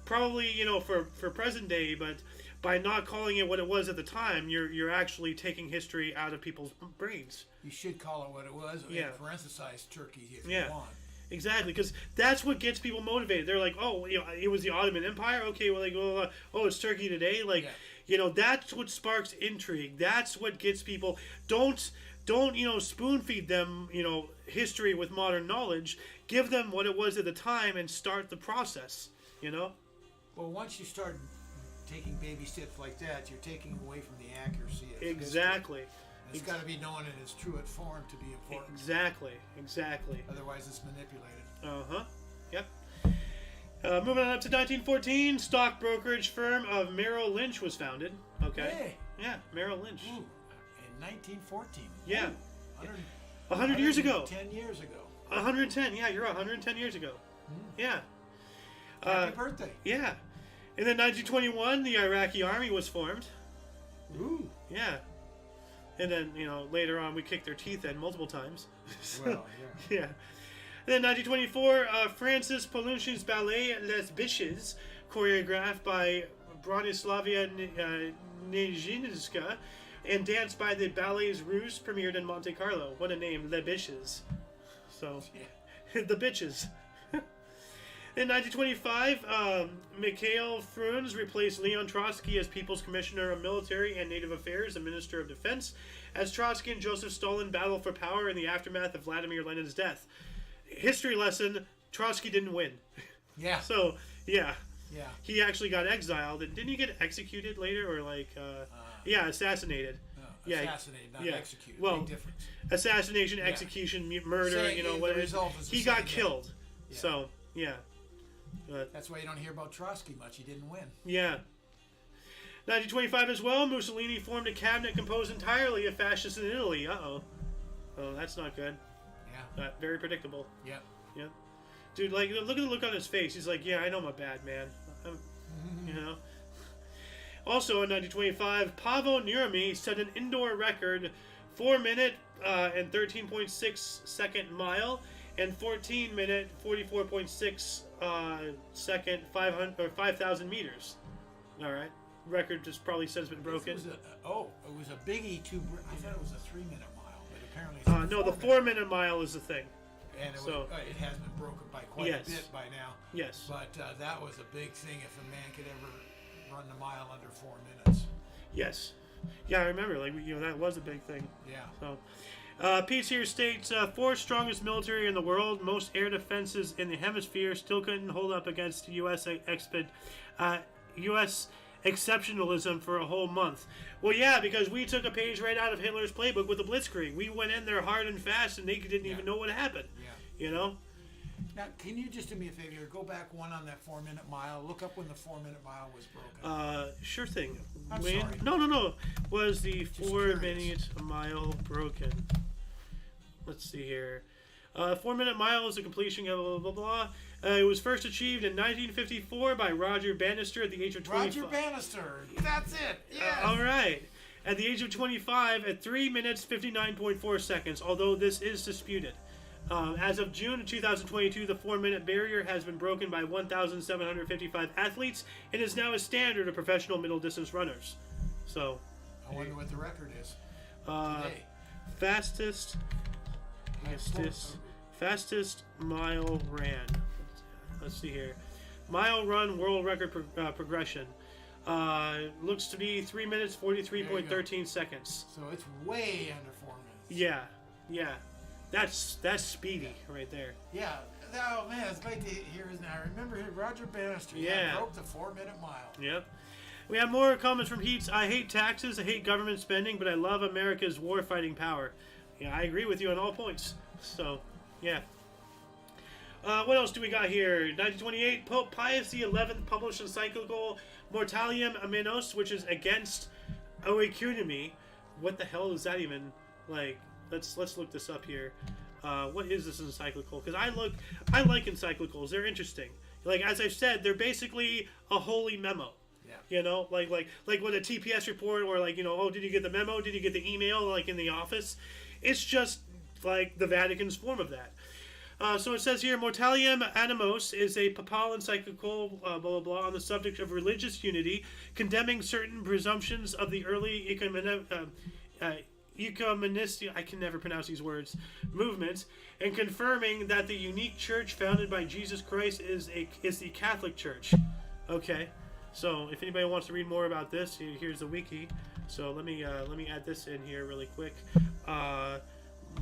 Speaker 1: probably for present day, but by not calling it what it was at the time, you're actually taking history out of people's brains.
Speaker 2: You should call it what it was.
Speaker 1: Yeah.
Speaker 2: Parenthesize Turkey if you want.
Speaker 1: Exactly, because that's what gets people motivated. They're like, oh, it was the Ottoman Empire. Okay, well, it's Turkey today. That's what sparks intrigue. That's what gets people. Don't spoon feed them, history with modern knowledge. Give them what it was at the time and start the process. Well,
Speaker 2: once you start taking baby steps like that, you're taking away from the accuracy of
Speaker 1: exactly.
Speaker 2: history. It's got to be known in its truest form to be important.
Speaker 1: Exactly.
Speaker 2: Otherwise, it's manipulated.
Speaker 1: Yep. Moving on up to 1914, stock brokerage firm of Merrill Lynch was founded. Okay.
Speaker 2: Hey.
Speaker 1: Yeah, Merrill Lynch.
Speaker 2: Ooh, in 1914.
Speaker 1: Yeah.
Speaker 2: Ooh,
Speaker 1: 100 years ago.
Speaker 2: 10 years ago.
Speaker 1: 110. Yeah, you're right. 110 years ago. Yeah.
Speaker 2: Happy birthday.
Speaker 1: Yeah. And then 1921, the Iraqi army was formed.
Speaker 2: Ooh.
Speaker 1: Yeah. And then, later on we kicked their teeth in multiple times.
Speaker 2: Well, yeah.
Speaker 1: Yeah. And then 1924, Francis Poulenc's ballet Les Biches, choreographed by Bronislavia Nijinská and danced by the Ballets Russes, premiered in Monte Carlo. What a name, Les Biches. So, the bitches. In 1925, Mikhail Frunze replaced Leon Trotsky as People's Commissioner of Military and Native Affairs and Minister of Defense, as Trotsky and Joseph Stalin battled for power in the aftermath of Vladimir Lenin's death. History lesson, Trotsky didn't win.
Speaker 2: Yeah.
Speaker 1: So, yeah.
Speaker 2: Yeah.
Speaker 1: He actually got exiled. And didn't he get executed later? Or assassinated.
Speaker 2: No, assassinated, not executed.
Speaker 1: Well,
Speaker 2: big difference.
Speaker 1: Assassination, execution, murder, what it is. He got killed.
Speaker 2: Yeah.
Speaker 1: So, yeah. But
Speaker 2: that's why you don't hear about Trotsky much. He didn't win.
Speaker 1: Yeah. 1925 as well, Mussolini formed a cabinet composed entirely of fascists in Italy. Uh-oh. Oh, that's not good.
Speaker 2: Yeah.
Speaker 1: Very predictable.
Speaker 2: Yeah.
Speaker 1: Yeah. Dude, look at the look on his face. He's like, yeah, I know I'm a bad man. Also in 1925, Paavo Nurmi set an indoor record 4-minute and 13.6 second mile and 14-minute 44.6 second 5,000 meters. All right, record just probably since been broken.
Speaker 2: It was a biggie. I thought it was a 3-minute mile, but apparently it's
Speaker 1: no, the 4-minute mile is the thing.
Speaker 2: And it,
Speaker 1: So
Speaker 2: it has been broken by quite
Speaker 1: Yes.
Speaker 2: a bit by now.
Speaker 1: yes,
Speaker 2: But that was a big thing if a man could ever run a mile under 4 minutes.
Speaker 1: yes, yeah. I remember, like that was a big thing.
Speaker 2: Yeah.
Speaker 1: So, Pete's here states, fourth strongest military in the world, most air defenses in the hemisphere, still couldn't hold up against U.S. U.S. exceptionalism for a whole month. Well, yeah, because we took a page right out of Hitler's playbook with the Blitzkrieg. We went in there hard and fast, and they didn't even know what happened.
Speaker 2: Yeah.
Speaker 1: You know?
Speaker 2: Now, can you just do me a favor? Go back one on that 4 minute mile. Look up when the 4 minute mile was broken.
Speaker 1: Sure thing.
Speaker 2: I'm
Speaker 1: When?
Speaker 2: sorry.
Speaker 1: No. Was the
Speaker 2: Just
Speaker 1: 4
Speaker 2: curious.
Speaker 1: minute mile broken? Let's see here. 4 minute mile is the completion of blah, blah, blah, blah. It was first achieved in 1954 by Roger Bannister at the age of 25.
Speaker 2: Roger Bannister. That's it. Yes.
Speaker 1: All right. At the age of 25, at 3 minutes 59.4 seconds, although this is disputed. As of June of 2022, the 4 minute barrier has been broken by 1,755 athletes and is now a standard of professional middle distance runners. So,
Speaker 2: I wonder what the record is today.
Speaker 1: Fastest mile ran. Let's see here. Mile run world record progression. Looks to be 3 minutes 43.13 seconds.
Speaker 2: So it's way under 4 minutes.
Speaker 1: Yeah. That's speedy right there.
Speaker 2: Yeah. Oh man, it's great to hear his name. I remember Roger Bannister.
Speaker 1: Yeah.
Speaker 2: Broke the 4 minute mile.
Speaker 1: Yep. We have more comments from Heats. I hate taxes, I hate government spending, but I love America's war-fighting power. Yeah, I agree with you on all points. So, yeah. What else do we got here? 1928, Pope Pius XI published encyclical Mortalium Aminos, which is against oecunemy. What the hell is that even like? Let's look this up here. What is this encyclical? Because I like encyclicals. They're interesting. Like as I've said, they're basically a holy memo.
Speaker 2: Yeah.
Speaker 1: You know, like with a TPS report or like oh, did you get the memo? Did you get the email? Like in the office, it's just like the Vatican's form of that. So it says here, Mortalium Animos is a papal encyclical, blah, blah, blah, on the subject of religious unity, condemning certain presumptions of the early ecumenistic, I can never pronounce these words, movements, and confirming that the unique church founded by Jesus Christ is the Catholic Church. Okay, so if anybody wants to read more about this, here's the wiki. So let me add this in here really quick.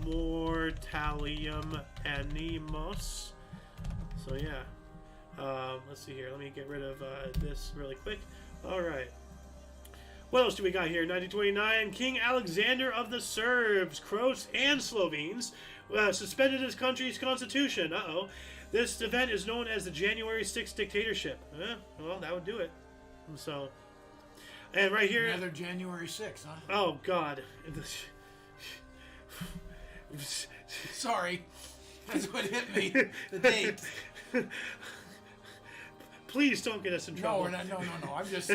Speaker 1: Mortalium Animos. So yeah, let's see here. Let me get rid of this really quick. All right. What else do we got here? 1929, King Alexander of the Serbs, Croats, and Slovenes suspended his country's constitution. Uh-oh. This event is known as the January 6th dictatorship. Well, that would do it. So, and right here...
Speaker 2: Another January 6th, huh?
Speaker 1: Oh, God.
Speaker 2: Sorry. That's what hit me. The date.
Speaker 1: Please don't get us in trouble.
Speaker 2: No, we're not. No. I'm just...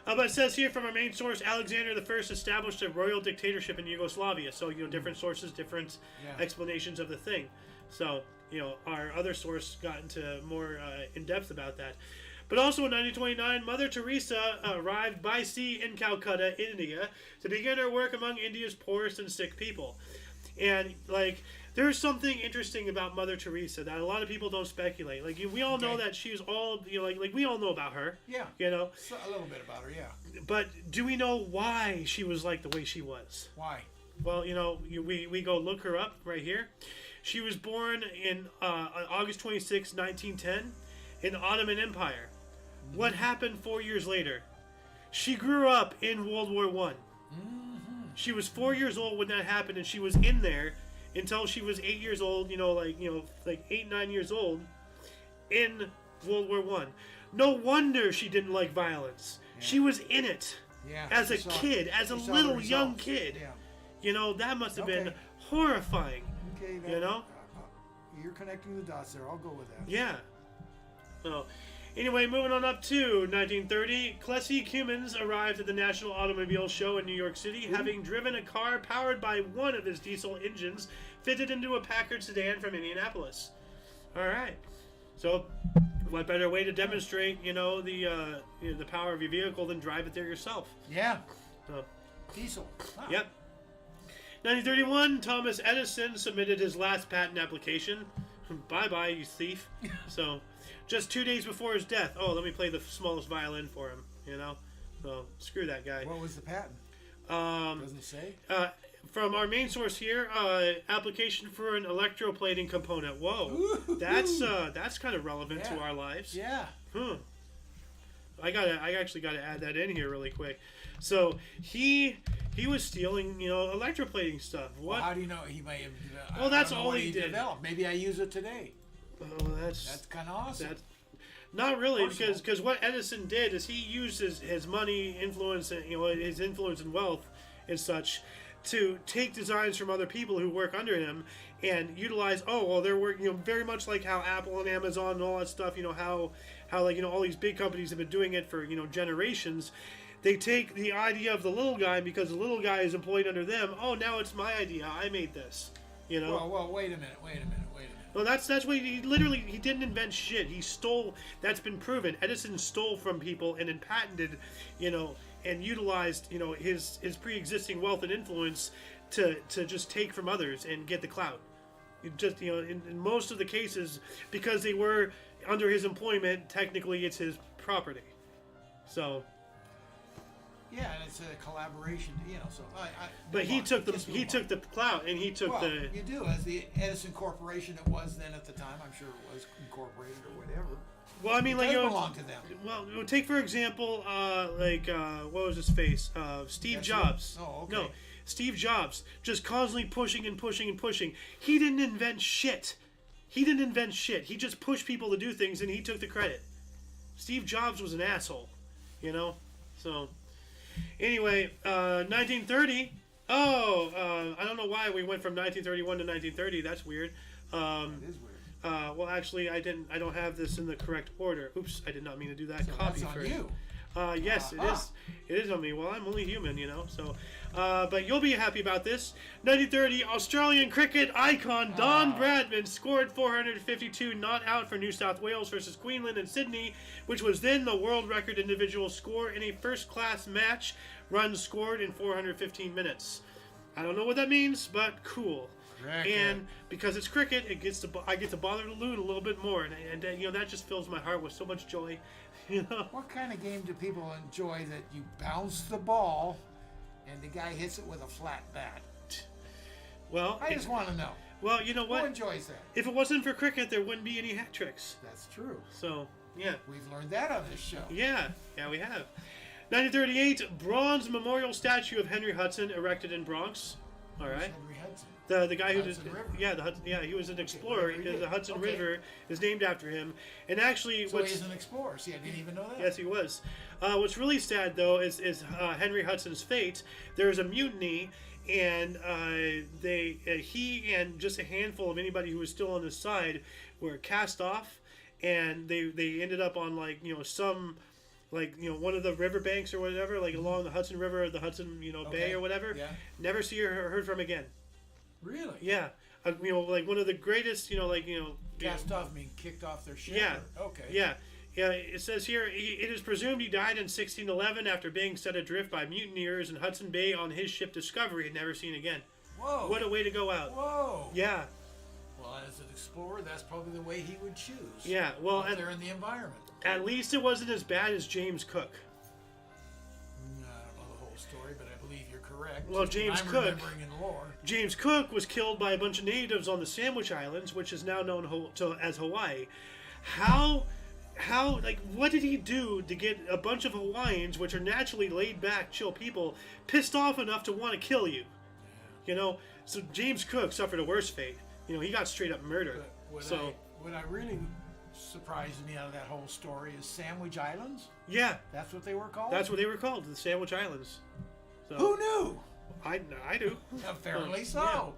Speaker 1: But it says here from our main source, Alexander I established a royal dictatorship in Yugoslavia. So, different sources, different explanations of the thing. So, our other source got into more in depth about that. But also in 1929, Mother Teresa arrived by sea in Calcutta, India, to begin her work among India's poorest and sick people. And, there's something interesting about Mother Teresa that a lot of people don't speculate. We all know that she's all, we all know about her.
Speaker 2: Yeah. So, a little bit about her, yeah.
Speaker 1: But do we know why she was like the way she was?
Speaker 2: Why?
Speaker 1: Well, we go look her up right here. She was born in August 26, 1910, in the Ottoman Empire. Mm-hmm. What happened 4 years later? She grew up in World War I. Mm-hmm. She was 4 years old when that happened, and she was in there until she was 8 years old, 8, 9 years old in World War I. No wonder she didn't like violence. Yeah. She was in it as a kid, as a little young kid. Yeah. That must have been horrifying.
Speaker 2: Okay, you're connecting the dots there. I'll go with that.
Speaker 1: Yeah. Well, anyway, moving on up to 1930, Clessie Cummins arrived at the National Automobile Show in New York City, having driven a car powered by one of his diesel engines fitted into a Packard sedan from Indianapolis. All right. So, what better way to demonstrate, the power of your vehicle than drive it there yourself?
Speaker 2: Yeah.
Speaker 1: So,
Speaker 2: diesel. Wow.
Speaker 1: Yep. 1931, Thomas Edison submitted his last patent application. Bye-bye, you thief. So, just 2 days before his death. Oh, let me play the smallest violin for him, you know? So, screw that guy.
Speaker 2: What was the patent? Doesn't say?
Speaker 1: From our main source here, application for an electroplating component. Whoa. Ooh. That's kind of relevant to our lives.
Speaker 2: Yeah.
Speaker 1: I actually gotta add that in here really quick. So he was stealing, electroplating stuff. What?
Speaker 2: Well, how do you know he may have?
Speaker 1: Well, that's all he did.
Speaker 2: Developed. Maybe I use it today.
Speaker 1: Oh, that's
Speaker 2: kind of awesome.
Speaker 1: That's not really, because what Edison did is he used his money, influence, and his influence and wealth and such to take designs from other people who work under him and utilize. Oh, well, they're working, very much like how Apple and Amazon and all that stuff. How all these big companies have been doing it for generations. They take the idea of the little guy because the little guy is employed under them. Oh, now it's my idea. I made this.
Speaker 2: Well, wait a minute.
Speaker 1: Well, that's what he didn't invent shit. He stole. That's been proven. Edison stole from people and then patented, and utilized, his pre-existing wealth and influence to just take from others and get the clout. Just, in most of the cases, because they were under his employment, technically it's his property. So.
Speaker 2: Yeah, and it's a collaboration, So
Speaker 1: but he took the clout, and he took the.
Speaker 2: You do, as the Edison Corporation it was then at the time. I'm sure it was incorporated or whatever.
Speaker 1: Well, I mean,
Speaker 2: it does belong to them.
Speaker 1: Well, take for example, what was his face? Steve Jobs.
Speaker 2: Oh, okay.
Speaker 1: No, Steve Jobs, just constantly pushing and pushing and pushing. He didn't invent shit. He just pushed people to do things, and he took the credit. Steve Jobs was an asshole, So, anyway, 1930. I don't know why we went from 1931 to 1930. That's weird.
Speaker 2: It is weird.
Speaker 1: Well, actually, I don't have this in the correct order. Oops, I did not mean to do that.
Speaker 2: So
Speaker 1: Copy
Speaker 2: that's on
Speaker 1: for
Speaker 2: you.
Speaker 1: Yes, it is. It is on me. Well, I'm only human, So, but you'll be happy about this. 1930, Australian cricket icon Don Bradman scored 452 not out for New South Wales versus Queensland and Sydney, which was then the world record individual score in a first-class match. Runs scored in 415 minutes. I don't know what that means, but cool.
Speaker 2: Cricket.
Speaker 1: And because it's cricket, I get to bother the loon a little bit more, and that just fills my heart with so much joy.
Speaker 2: What kind of game do people enjoy that you bounce the ball and the guy hits it with a flat bat?
Speaker 1: Well,
Speaker 2: I just want to know.
Speaker 1: Well, you know what?
Speaker 2: Who enjoys that?
Speaker 1: If it wasn't for cricket, there wouldn't be any hat tricks.
Speaker 2: That's true.
Speaker 1: So, yeah.
Speaker 2: We've learned that on this show.
Speaker 1: Yeah, we have. 1938, bronze memorial statue of Henry Hudson erected in Bronx. All right.
Speaker 2: Henry Hudson.
Speaker 1: The guy who
Speaker 2: Hudson
Speaker 1: did,
Speaker 2: River.
Speaker 1: he was an explorer. The Hudson
Speaker 2: Okay.
Speaker 1: River is named after him, and actually,
Speaker 2: So he's an explorer. See, I didn't even know that.
Speaker 1: Yes, he was. What's really sad though is Henry Hudson's fate. There was a mutiny, and he and just a handful of anybody who was still on his side were cast off, and they ended up on some. One of the riverbanks or whatever, along the Hudson River or the Hudson, Bay or whatever.
Speaker 2: Yeah.
Speaker 1: Never see or heard from again.
Speaker 2: Really?
Speaker 1: Yeah. One of the greatest,
Speaker 2: Cast off, mean kicked off their ship?
Speaker 1: Yeah.
Speaker 2: Or, okay.
Speaker 1: Yeah. Yeah, it says here, it is presumed he died in 1611 after being set adrift by mutineers in Hudson Bay on his ship Discovery and never seen again.
Speaker 2: Whoa.
Speaker 1: What a way to go out.
Speaker 2: Whoa.
Speaker 1: Yeah.
Speaker 2: Well, as an explorer, that's probably the way he would choose.
Speaker 1: Yeah, well,
Speaker 2: out there in the environment.
Speaker 1: At least it wasn't as bad as James Cook.
Speaker 2: I don't know the whole story, but I believe you're correct.
Speaker 1: Well, James Cook.
Speaker 2: Remembering in lore.
Speaker 1: James Cook was killed by a bunch of natives on the Sandwich Islands, which is now known as Hawaii. What did he do to get a bunch of Hawaiians, which are naturally laid-back, chill people, pissed off enough to want to kill you? So James Cook suffered a worse fate. He got straight up murdered.
Speaker 2: What I really surprised me out of that whole story is Sandwich Islands?
Speaker 1: Yeah.
Speaker 2: That's what they were called?
Speaker 1: That's what they were called, the Sandwich Islands. So,
Speaker 2: who knew?
Speaker 1: I do.
Speaker 2: Apparently so.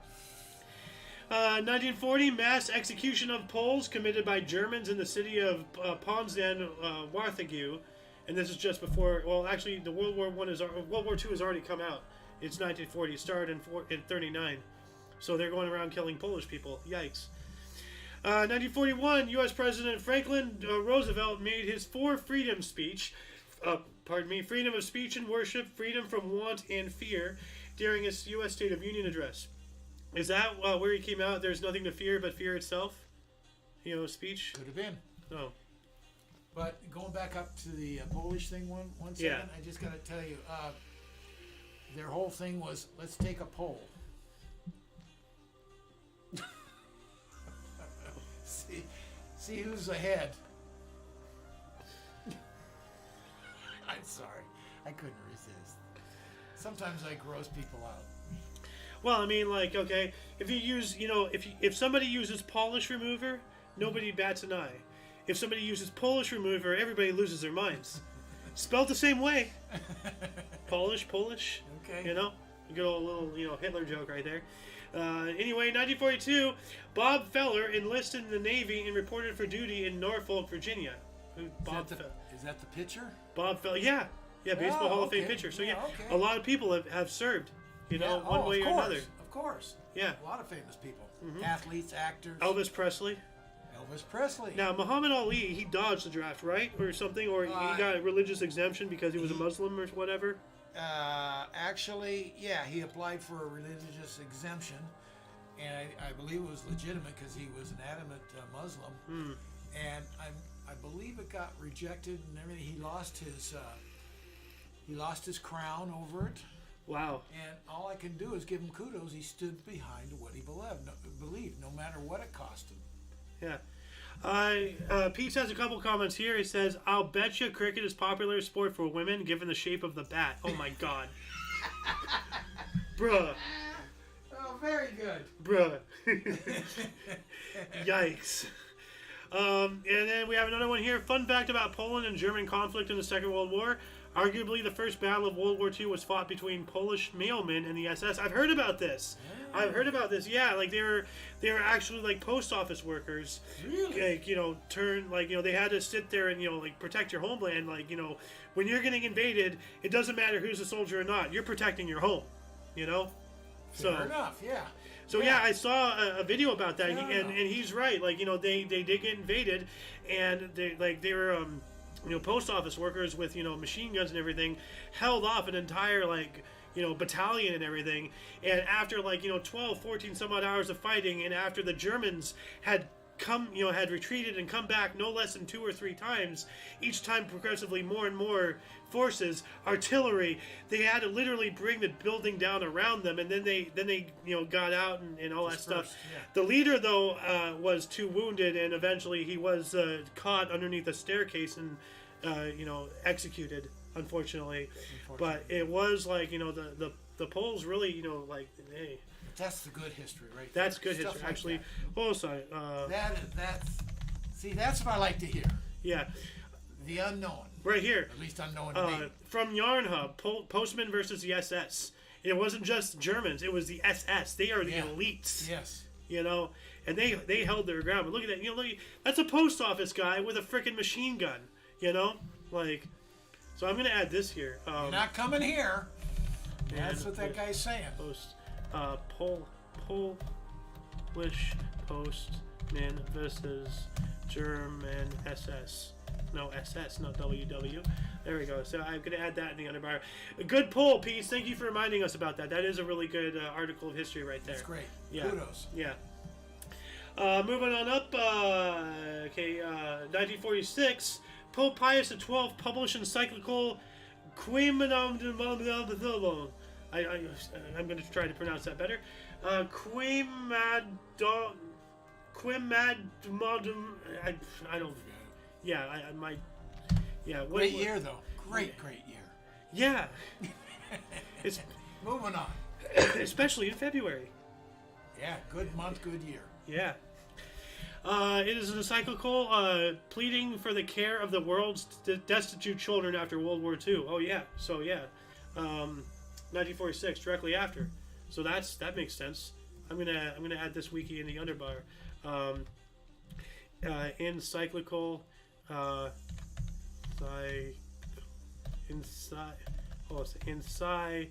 Speaker 1: Yeah. 1940, mass execution of Poles committed by Germans in the city of Poznań, Warthegau, and this is just before. Well, actually, the World War II has already come out. It's 1940. It started in 39, so they're going around killing Polish people. Yikes. 1941, U.S. President Franklin Roosevelt made his For Freedom speech. Freedom of speech and worship, freedom from want and fear, during his U.S. State of Union address. Is that where he came out? There's nothing to fear but fear itself. Speech.
Speaker 2: Could have been.
Speaker 1: Oh.
Speaker 2: But going back up to the Polish thing one second,
Speaker 1: Yeah.
Speaker 2: I just got to tell you, their whole thing was, let's take a poll. see who's ahead. I'm sorry. I couldn't resist. Sometimes I gross people out.
Speaker 1: Well, I mean, like, okay, if you use, if somebody uses polish remover, nobody bats an eye. If somebody uses Polish remover, everybody loses their minds. Spelled the same way. Polish.
Speaker 2: Okay.
Speaker 1: Good old little, Hitler joke right there. Anyway, 1942, Bob Feller enlisted in the Navy and reported for duty in Norfolk, Virginia.
Speaker 2: Is that the pitcher?
Speaker 1: Bob Feller, yeah, Baseball Hall of Fame pitcher. So a lot of people have served, one way or another.
Speaker 2: Of course.
Speaker 1: Yeah.
Speaker 2: A lot of famous people. Athletes, actors.
Speaker 1: Elvis Presley.
Speaker 2: Now,
Speaker 1: Muhammad Ali, he dodged the draft, right? Or something? Or he got a religious exemption because he was a Muslim or whatever?
Speaker 2: Actually, yeah, he applied for a religious exemption. And I believe it was legitimate because he was an adamant Muslim. And I believe it got rejected and everything. He lost his crown over it.
Speaker 1: Wow.
Speaker 2: And all I can do is give him kudos. He stood behind what he believed, no matter what it cost him.
Speaker 1: Yeah. Pete has a couple comments here. He says, I'll bet you cricket is popular sport for women given the shape of the bat. Oh my god. Bruh.
Speaker 2: Oh, very good.
Speaker 1: Bruh. Yikes. And then we have another one here. Fun fact about Poland and German conflict in the Second World War. Arguably, the first battle of World War II was fought between Polish mailmen and the SS. I've heard about this. Yeah, like they were actually like post office workers.
Speaker 2: Really?
Speaker 1: Like, they had to sit there and protect your homeland. Like, when you're getting invaded, it doesn't matter who's a soldier or not. You're protecting your home.
Speaker 2: Fair enough. Yeah.
Speaker 1: So yeah, I saw a video about that, and he's right. Like, they did get invaded, and they were post office workers with machine guns and everything held off an entire battalion and everything. And after 12, 14 some odd hours of fighting, and after the Germans had had retreated and come back no less than 2 or 3 times, each time progressively more and more forces, artillery, they had to literally bring the building down around them, and then they got out and all that stuff.
Speaker 2: Yeah.
Speaker 1: The leader though was too wounded, and eventually he was caught underneath a staircase and executed, unfortunately. But it was the Poles really hey.
Speaker 2: That's the good history, right there.
Speaker 1: That's good history, actually. Oh, sorry.
Speaker 2: That's what I like to hear.
Speaker 1: Yeah.
Speaker 2: The unknown.
Speaker 1: Right here.
Speaker 2: At least unknown to me.
Speaker 1: From Yarn Hub, Postman versus the SS. It wasn't just Germans, it was the SS. They are the elites.
Speaker 2: Yes.
Speaker 1: And they held their ground. But look at that. That's a post office guy with a freaking machine gun. So I'm going to add this here.
Speaker 2: You're not coming here. That's what that guy's saying.
Speaker 1: Polish postman versus German SS. No, SS, not WW. There we go. So I'm going to add that in the underbar. A good poll, Pete. Thank you for reminding us about that. That is a really good article of history right there.
Speaker 2: That's great.
Speaker 1: Yeah.
Speaker 2: Kudos.
Speaker 1: Yeah. Moving on up. 1946. Pope Pius XII published encyclical Quim. I'm going to try to pronounce that better. I don't. Yeah, I might. Yeah.
Speaker 2: Great year though. Great year.
Speaker 1: Yeah. It's
Speaker 2: moving on.
Speaker 1: Especially in February.
Speaker 2: Yeah, good month, good year.
Speaker 1: Yeah. It is an encyclical pleading for the care of the world's destitute children after World War II. Oh yeah. So yeah. 1946, directly after. So that makes sense. I'm gonna add this wiki in the underbar. Encyclical. Encyclical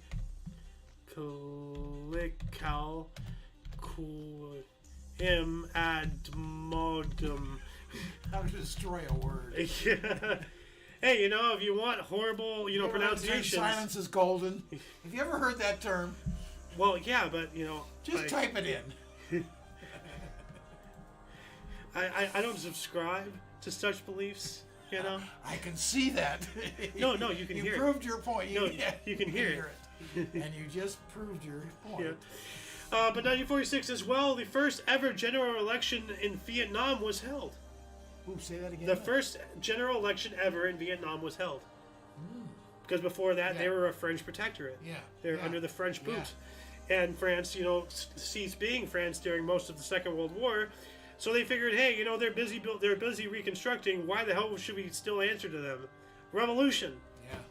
Speaker 1: Quim ad modum.
Speaker 2: How to destroy a word.
Speaker 1: Yeah. Hey, if you want horrible, pronunciations.
Speaker 2: Silence is golden. Have you ever heard that term?
Speaker 1: Well, yeah, but
Speaker 2: Just type it in.
Speaker 1: I don't subscribe to such beliefs.
Speaker 2: I can see that.
Speaker 1: No, you can hear it.
Speaker 2: You proved your point.
Speaker 1: You can hear it.
Speaker 2: And you just proved your point.
Speaker 1: Yeah. But 1946 as well, the first ever general election in Vietnam was held.
Speaker 2: Ooh, say that again.
Speaker 1: The first general election ever in Vietnam was held. Because before that, they were a French protectorate.
Speaker 2: Yeah.
Speaker 1: They were under the French boot. Yeah. And France, ceased being France during most of the Second World War. So they figured, hey, they're busy reconstructing. Why the hell should we still answer to them? Revolution.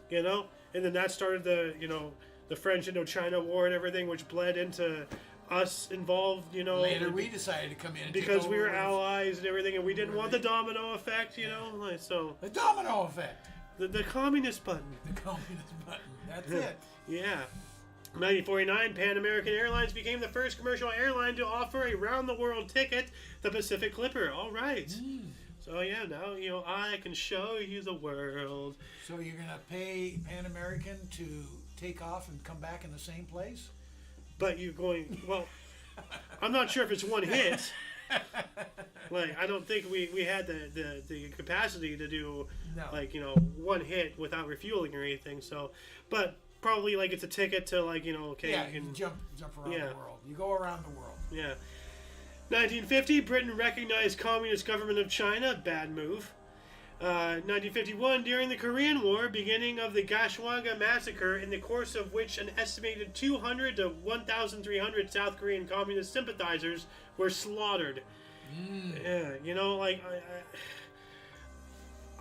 Speaker 1: Yeah. And then that started the French Indochina War and everything, which bled into us involved,
Speaker 2: Later we decided to come in and
Speaker 1: because we were allies and everything, and we didn't want the domino effect, so
Speaker 2: the domino effect.
Speaker 1: The communist button.
Speaker 2: The communist button. That's it.
Speaker 1: Yeah. 1949, Pan American Airlines became the first commercial airline to offer a round-the-world ticket, the Pacific Clipper. All right. So, yeah, now, I can show you the world.
Speaker 2: So you're going to pay Pan American to take off and come back in the same place?
Speaker 1: But you're going, well, I'm not sure if it's one hit. I don't think we had the capacity to do, one hit without refueling or anything. So, but probably, it's a ticket to, okay.
Speaker 2: Yeah, you can jump around the world. You go around the world.
Speaker 1: Yeah. 1950, Britain recognized Communist government of China. Bad move. 1951, during the Korean War, beginning of the Gashwanga massacre, in the course of which an estimated 200 to 1,300 South Korean communist sympathizers were slaughtered. Yeah,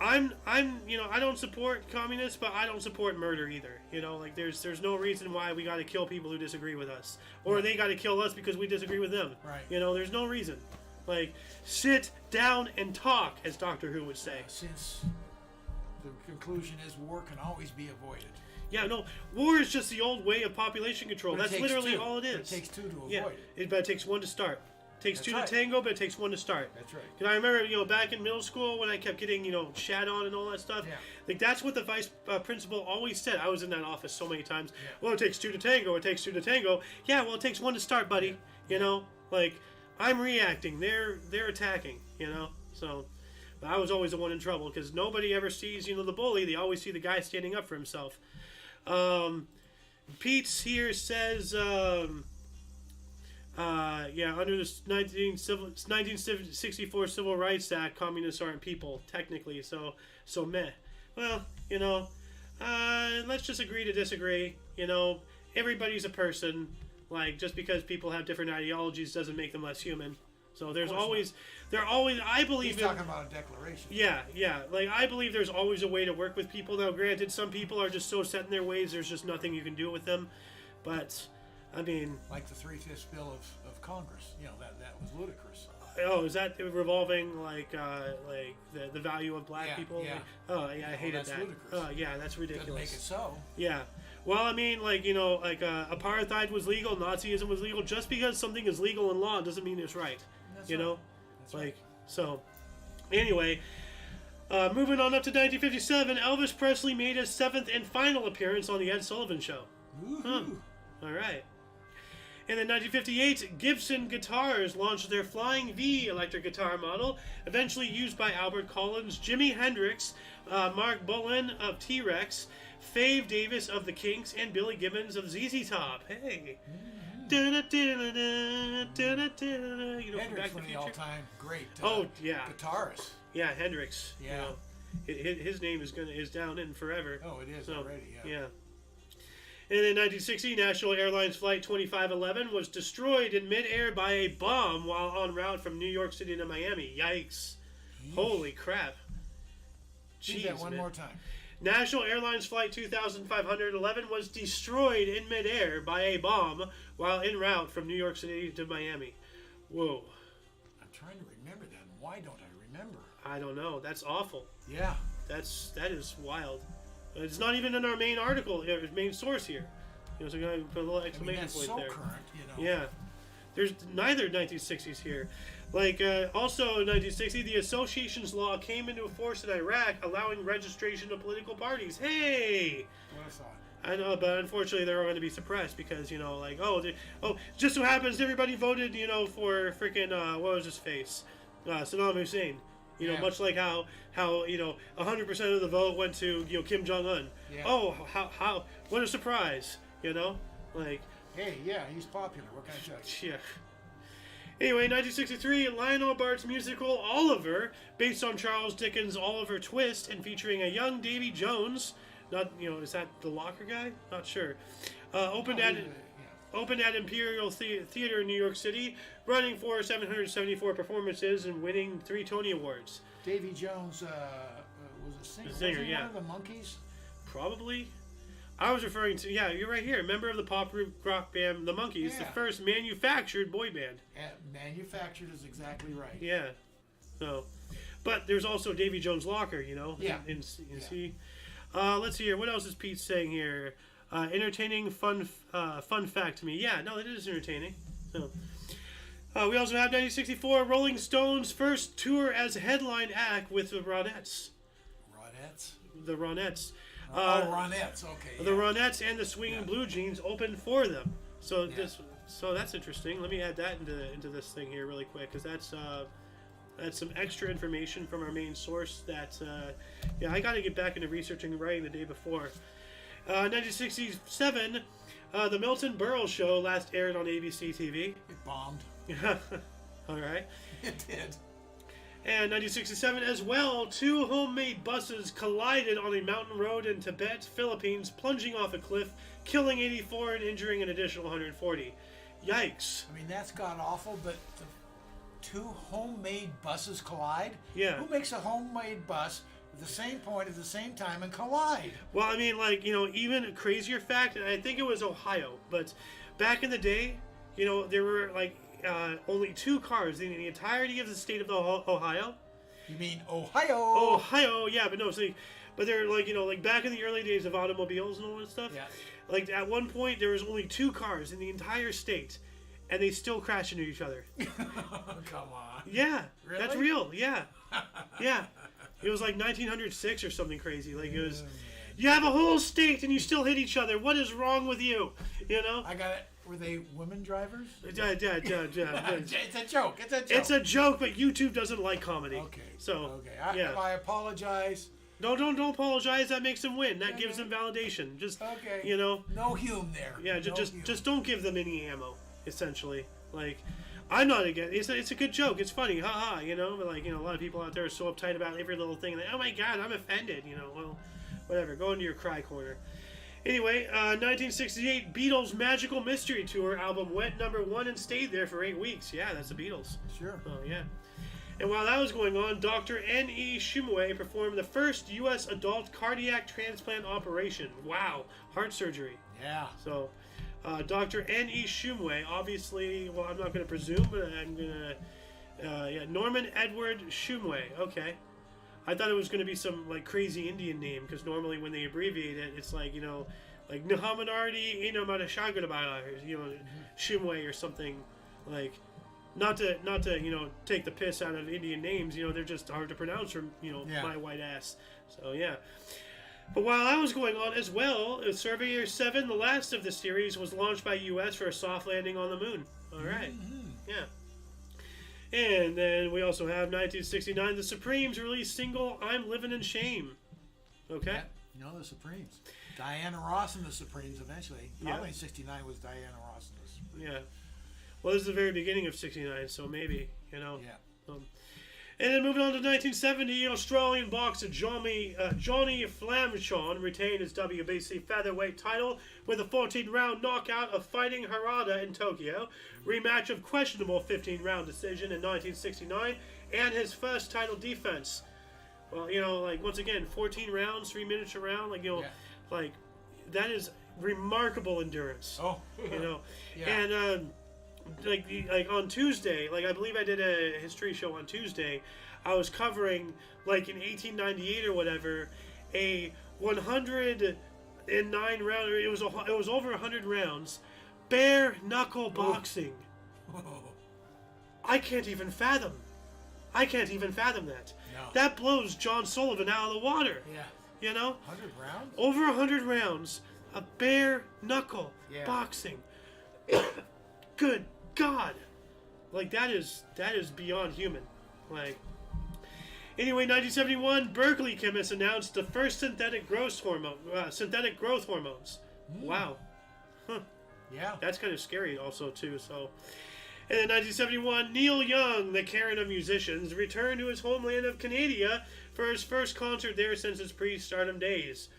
Speaker 1: I don't support communists, but I don't support murder either. There's no reason why we got to kill people who disagree with us, or they got to kill us because we disagree with them.
Speaker 2: Right.
Speaker 1: There's no reason. Sit down and talk, as Doctor Who would say.
Speaker 2: Since the conclusion is war can always be avoided.
Speaker 1: Yeah, no, war is just the old way of population control. That's literally all it is.
Speaker 2: But it takes two to avoid
Speaker 1: it. But it takes one to start. It takes two to tango, but it takes one to start.
Speaker 2: That's right.
Speaker 1: And I remember, back in middle school when I kept getting, shat on and all that stuff. Yeah. That's what the vice principal always said. I was in that office so many times. Yeah. Well, it takes two to tango. It takes two to tango. Yeah, well, it takes one to start, buddy. Yeah. I'm reacting. They're attacking. So, but I was always the one in trouble because nobody ever sees, the bully. They always see the guy standing up for himself. Pete's here says, under the 1964 Civil Rights Act, communists aren't people, technically, so meh. Well, let's just agree to disagree. Everybody's a person. Just because people have different ideologies doesn't make them less human. So I believe
Speaker 2: He's talking about a declaration.
Speaker 1: Yeah. I believe there's always a way to work with people. Now, granted, some people are just so set in their ways, there's just nothing you can do with them. But, I mean...
Speaker 2: Like the 3/5 bill of Congress. That was ludicrous.
Speaker 1: Oh, is that revolving, the value of black people?
Speaker 2: Yeah.
Speaker 1: I hated that.
Speaker 2: Ludicrous.
Speaker 1: Yeah, that's ridiculous.
Speaker 2: Doesn't make it so.
Speaker 1: Yeah. Well, I mean, apartheid was legal, Nazism was legal. Just because something is legal in law doesn't mean it's right.
Speaker 2: That's right. That's right.
Speaker 1: So, anyway, moving on up to 1957, Elvis Presley made his 7th and final appearance on the Ed Sullivan Show.
Speaker 2: Woohoo!
Speaker 1: All right. And in 1958, Gibson Guitars launched their Flying V electric guitar model, eventually used by Albert Collins, Jimi Hendrix, Mark Bolan of T-Rex, Fave Davis of the Kinks, and Billy Gibbons of ZZ Top. Hey.
Speaker 2: Hendrix, one of the all-time great guitarists.
Speaker 1: Yeah, Hendrix.
Speaker 2: Yeah.
Speaker 1: His name is down in forever.
Speaker 2: Oh, it is already,
Speaker 1: Yeah. And in 1960, National Airlines Flight 2511 was destroyed in midair by a bomb while en route from New York City to Miami. Yikes. Holy crap.
Speaker 2: Jeez, that one more time.
Speaker 1: National Airlines Flight 2511 was destroyed in midair by a bomb while en route from New York City to Miami. Whoa.
Speaker 2: I'm trying to remember that. Why don't I remember?
Speaker 1: I don't know. That's awful.
Speaker 2: Yeah.
Speaker 1: That is wild. It's not even in our main article, main source here. So I'm going to put a little exclamation point
Speaker 2: so
Speaker 1: there.
Speaker 2: Current,
Speaker 1: Yeah. There's neither 1960s here. Also in 1960, the associations law came into force in Iraq, allowing registration of political parties. Hey!
Speaker 2: What a thought.
Speaker 1: I know, but unfortunately they're all going to be suppressed because, you know, like, just so happens everybody voted, you know, for freaking, what was his face? Saddam Hussein. You know, much like how you know, 100% of the vote went to, you know, Kim Jong-un.
Speaker 2: Yeah.
Speaker 1: Oh, how, what a surprise, you know? Like...
Speaker 2: Hey, yeah, he's popular. What can I tell you?
Speaker 1: Yeah. Anyway, 1963, Lionel Bart's musical Oliver, based on Charles Dickens' Oliver Twist and featuring a young Davy Jones. Not, you know, is that the Locker guy? Not sure. Opened at Imperial Theater in New York City, running for 774 performances and winning 3 Tony Awards.
Speaker 2: Davy Jones was a singer.
Speaker 1: Singer,
Speaker 2: was he
Speaker 1: yeah.
Speaker 2: one of the Monkees?
Speaker 1: Probably. I was referring to, yeah, you're right here. Member of the pop rock band The Monkees,
Speaker 2: Yeah.
Speaker 1: the first manufactured boy band.
Speaker 2: Manufactured is exactly right.
Speaker 1: Yeah. So, but there's also Davy Jones' Locker, you know.
Speaker 2: Yeah.
Speaker 1: In C. Let's see here. What else is Pete saying here? Entertaining, fun fact to me. Yeah, no, it is entertaining. So, we also have 1964 Rolling Stones' first tour as headline act with the Ronettes.
Speaker 2: Ronettes?
Speaker 1: The Ronettes.
Speaker 2: Ronettes. Okay.
Speaker 1: The Ronettes and the Swinging Blue Jeans opened for them. So that's interesting. Let me add that into this thing here really quick, because that's some extra information from our main source. That I got to get back into researching and writing the day before. 1967, the Milton Berle Show last aired on ABC TV.
Speaker 2: It bombed.
Speaker 1: All right.
Speaker 2: It did.
Speaker 1: And 1967 as well, 2 homemade buses collided on a mountain road in Tibet, Philippines, plunging off a cliff, killing 84 and injuring an additional 140. Yikes.
Speaker 2: I mean, that's god awful, but the 2 homemade buses collide?
Speaker 1: Yeah.
Speaker 2: Who makes a homemade bus at the same point at the same time and collide?
Speaker 1: Well, I mean, like, you know, even a crazier fact, and I think it was Ohio, but back in the day, you know, there were, like, only 2 cars in the entirety of the state of Ohio.
Speaker 2: You mean Ohio?
Speaker 1: Ohio, yeah, but no, see, but they're like, you know, like back in the early days of automobiles and all that stuff.
Speaker 2: Yeah.
Speaker 1: Like at one point, there was only 2 cars in the entire state, and they still crash into each other.
Speaker 2: Come on.
Speaker 1: Yeah,
Speaker 2: Really?
Speaker 1: That's real. Yeah, yeah. It was like 1906 or something crazy. Like it was. You have a whole state and you still hit each other. What is wrong with you? You know?
Speaker 2: I got it. Were they women drivers?
Speaker 1: Yeah.
Speaker 2: It's a joke. It's a joke.
Speaker 1: It's a joke, but YouTube doesn't like comedy.
Speaker 2: Okay.
Speaker 1: So,
Speaker 2: okay.
Speaker 1: yeah.
Speaker 2: I apologize.
Speaker 1: No, don't apologize. That makes them win. That gives them validation. Just, you know.
Speaker 2: No Hume there.
Speaker 1: Yeah, just don't give them any ammo, essentially. Like, I'm not against. It's a good joke. It's funny. Ha, you know. But, like, you know, a lot of people out there are so uptight about every little thing. Like, oh, my God, I'm offended. You know, well, whatever. Go into your cry corner. Anyway, 1968 Beatles Magical Mystery Tour album went #1 and stayed there for 8 weeks. Yeah, that's the Beatles.
Speaker 2: Sure.
Speaker 1: Oh, yeah. And while that was going on, Dr. N.E. Shumway performed the first U.S. adult cardiac transplant operation. Wow. Heart surgery.
Speaker 2: Yeah.
Speaker 1: So, Dr. N.E. Shumway, obviously, well, I'm not going to presume, but I'm going to... Norman Edward Shumway. Okay. I thought it was going to be some, like, crazy Indian name, because normally when they abbreviate it, it's like, you know, like, Nahamanardi Inamadashagurabaya, you know, Shumway or something, like, not to, you know, take the piss out of Indian names, you know, they're just hard to pronounce from, you know, my white ass. So, yeah. But while that was going on as well, Surveyor 7, the last of the series, was launched by U.S. for a soft landing on the moon. All right. Yeah. And then we also have 1969, the Supremes released single I'm Living in Shame. Okay?
Speaker 2: Yeah. You know, the Supremes. Diana Ross and the Supremes eventually. Probably 69 was Diana Ross and the Supremes.
Speaker 1: Yeah. Well, this is the very beginning of 69, so maybe, you know.
Speaker 2: Yeah.
Speaker 1: And then moving on to 1970, Australian boxer Johnny Flamchon retained his WBC featherweight title with a 14-round knockout of Fighting Harada in Tokyo, rematch of questionable 15-round decision in 1969, and his first title defense. Well, you know, like, once again, 14 rounds, 3 minutes a round, like, you know, like, that is remarkable endurance.
Speaker 2: Oh.
Speaker 1: You know.
Speaker 2: Yeah.
Speaker 1: And, like on Tuesday, like I believe I did a history show on Tuesday, I was covering, like in 1898 or whatever, a 109 round. It was over 100 rounds, bare knuckle boxing.
Speaker 2: Oh.
Speaker 1: I can't even fathom. that.
Speaker 2: No.
Speaker 1: That blows John Sullivan out of the water.
Speaker 2: Yeah.
Speaker 1: You know.
Speaker 2: 100 rounds.
Speaker 1: Over 100 rounds. a bare knuckle boxing. Good God. Like, that is beyond human. Like, anyway, 1971, Berkeley chemists announced the first synthetic growth hormones. Wow. Huh.
Speaker 2: Yeah.
Speaker 1: That's kind of scary also, too. So, and in 1971, Neil Young, the Cairn of musicians, returned to his homeland of Canada for his first concert there since his pre-stardom days.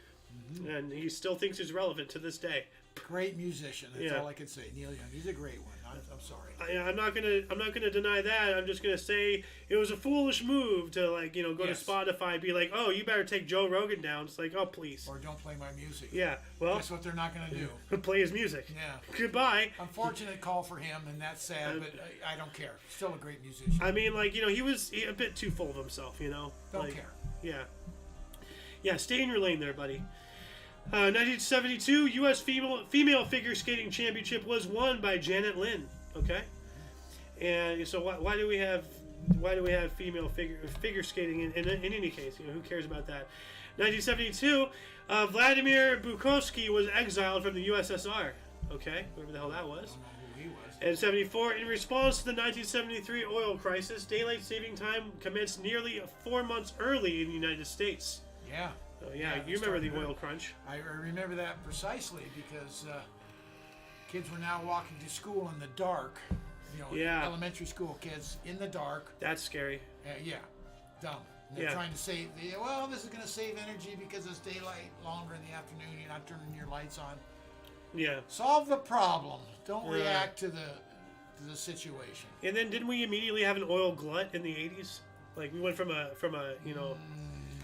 Speaker 1: And he still thinks he's relevant to this day.
Speaker 2: Great musician. That's all I can say. Neil Young. He's a great one. I'm sorry.
Speaker 1: I'm not gonna deny that. I'm just gonna say it was a foolish move to, like, go to Spotify and be like, oh, you better take Joe Rogan down. It's like, oh, please.
Speaker 2: Or don't play my music.
Speaker 1: Yeah. Well,
Speaker 2: that's what they're not gonna do.
Speaker 1: Play his music.
Speaker 2: Yeah.
Speaker 1: Goodbye.
Speaker 2: Unfortunate call for him, and that's sad. But I don't care. Still a great musician.
Speaker 1: I mean, like, he was a bit too full of himself.
Speaker 2: Don't care.
Speaker 1: Yeah. Yeah. Stay in your lane there, buddy. 1972 U.S. female figure skating championship was won by Janet Lynn. Okay, and so why do we have female figure skating in any case? Who cares about that? 1972, Vladimir Bukovsky was exiled from the USSR. Okay, whoever the hell that was.
Speaker 2: I don't know who he was.
Speaker 1: And 74, in response to the 1973 oil crisis, daylight saving time commenced nearly 4 months early in the United States.
Speaker 2: Yeah.
Speaker 1: So, you remember the oil crunch?
Speaker 2: I remember that precisely because kids were now walking to school in the dark. Elementary school kids in the dark.
Speaker 1: That's scary.
Speaker 2: Dumb. And they're trying to save. This is going to save energy because it's daylight longer in the afternoon. You're not turning your lights on.
Speaker 1: Yeah.
Speaker 2: Solve the problem. Don't react to the situation.
Speaker 1: And then didn't we immediately have an oil glut in the 80s? Like, we went from a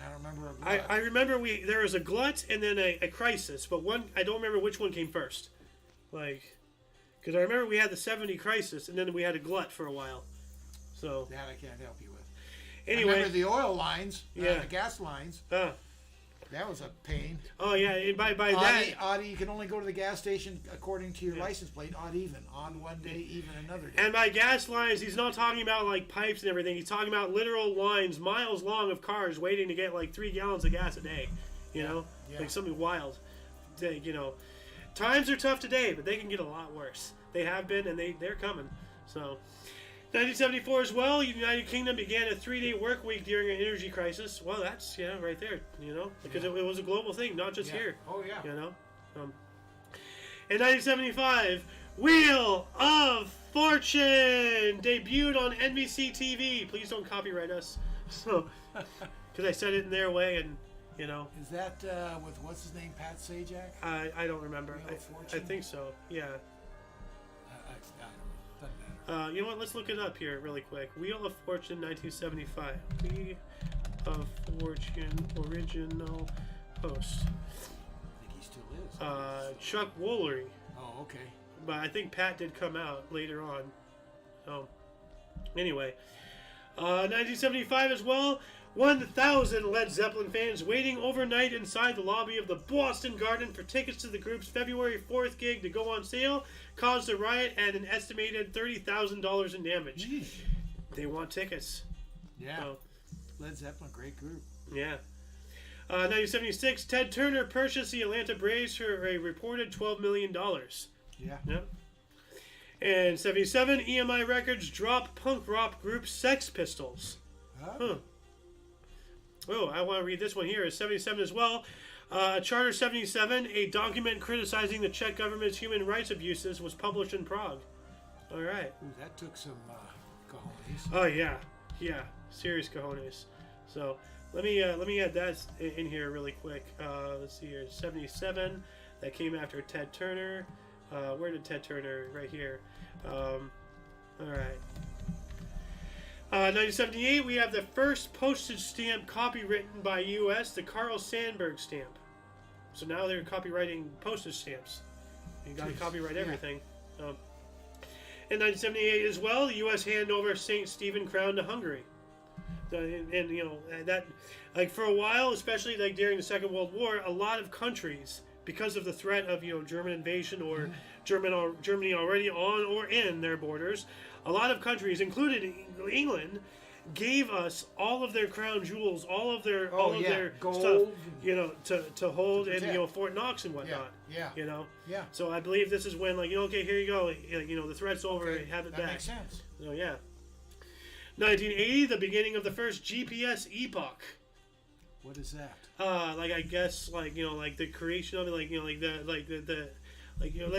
Speaker 2: I don't remember a glut.
Speaker 1: I remember there was a glut and then a crisis, but I don't remember which one came first. Like, because I remember we had the 70 crisis and then we had a glut for a while. So
Speaker 2: that I can't help you with.
Speaker 1: Anyway,
Speaker 2: I remember the oil lines, the gas lines. That was a pain.
Speaker 1: Oh yeah, and by that,
Speaker 2: odd, you can only go to the gas station according to your license plate. Odd one day, even another day.
Speaker 1: And by gas lines, he's not talking about like pipes and everything. He's talking about literal lines, miles long of cars waiting to get like 3 gallons of gas a day. Like something wild. Times are tough today, but they can get a lot worse. They have been, and they're coming. So, 1974 as well, the United Kingdom began a 3-day work week during an energy crisis. Well, that's, right there, because it was a global thing, not just here.
Speaker 2: Oh, yeah.
Speaker 1: In 1975, Wheel of Fortune debuted on NBC TV. Please don't copyright us. So, because I said it in their way, and,
Speaker 2: Is that with, what's his name, Pat Sajak?
Speaker 1: I don't remember.
Speaker 2: Wheel of Fortune?
Speaker 1: I think so, yeah.
Speaker 2: I don't know. Doesn't matter.
Speaker 1: You know what? Let's look it up here really quick. Wheel of Fortune 1975. Wheel of Fortune original host.
Speaker 2: I think he still is.
Speaker 1: Chuck Woolery.
Speaker 2: Oh, okay.
Speaker 1: But I think Pat did come out later on. So, anyway. 1975 as well. 1,000 Led Zeppelin fans waiting overnight inside the lobby of the Boston Garden for tickets to the group's February 4th gig to go on sale caused a riot and an estimated $30,000 in damage.
Speaker 2: Yeesh.
Speaker 1: They want tickets.
Speaker 2: Yeah.
Speaker 1: So,
Speaker 2: Led Zeppelin, great group.
Speaker 1: yeah. 1976, Ted Turner purchased the Atlanta Braves for a reported $12 million.
Speaker 2: Yeah.
Speaker 1: Yep. And 77, EMI Records dropped punk rock group Sex Pistols. Huh. Oh, I want to read this one here. It's 77 as well. Charter 77, a document criticizing the Czech government's human rights abuses, was published in Prague. All right.
Speaker 2: Ooh, that took some cojones.
Speaker 1: Oh yeah, serious cojones. So let me add that in here really quick. Let's see here. 77. That came after Ted Turner. Where did Ted Turner? Right here. All right. 1978, we have the first postage stamp copywritten by U.S., the Carl Sandburg stamp. So now they're copywriting postage stamps. You got to copyright everything. In 1978 as well, the U.S. handed over St. Stephen Crown to Hungary. And that, like, for a while, especially like during the Second World War, a lot of countries, because of the threat of German invasion or Germany already on or in their borders, a lot of countries, including England, gave us all of their crown jewels, all of their
Speaker 2: gold
Speaker 1: stuff,
Speaker 2: and
Speaker 1: to hold in
Speaker 2: protect.
Speaker 1: Fort Knox and whatnot.
Speaker 2: Yeah. Yeah.
Speaker 1: So I believe this is when okay, here you go, the threat's over,
Speaker 2: Okay,
Speaker 1: have it
Speaker 2: that
Speaker 1: back.
Speaker 2: makes sense.
Speaker 1: So yeah. 1980, the beginning of the first GPS epoch.
Speaker 2: What is that?
Speaker 1: I guess like the creation of it,
Speaker 2: I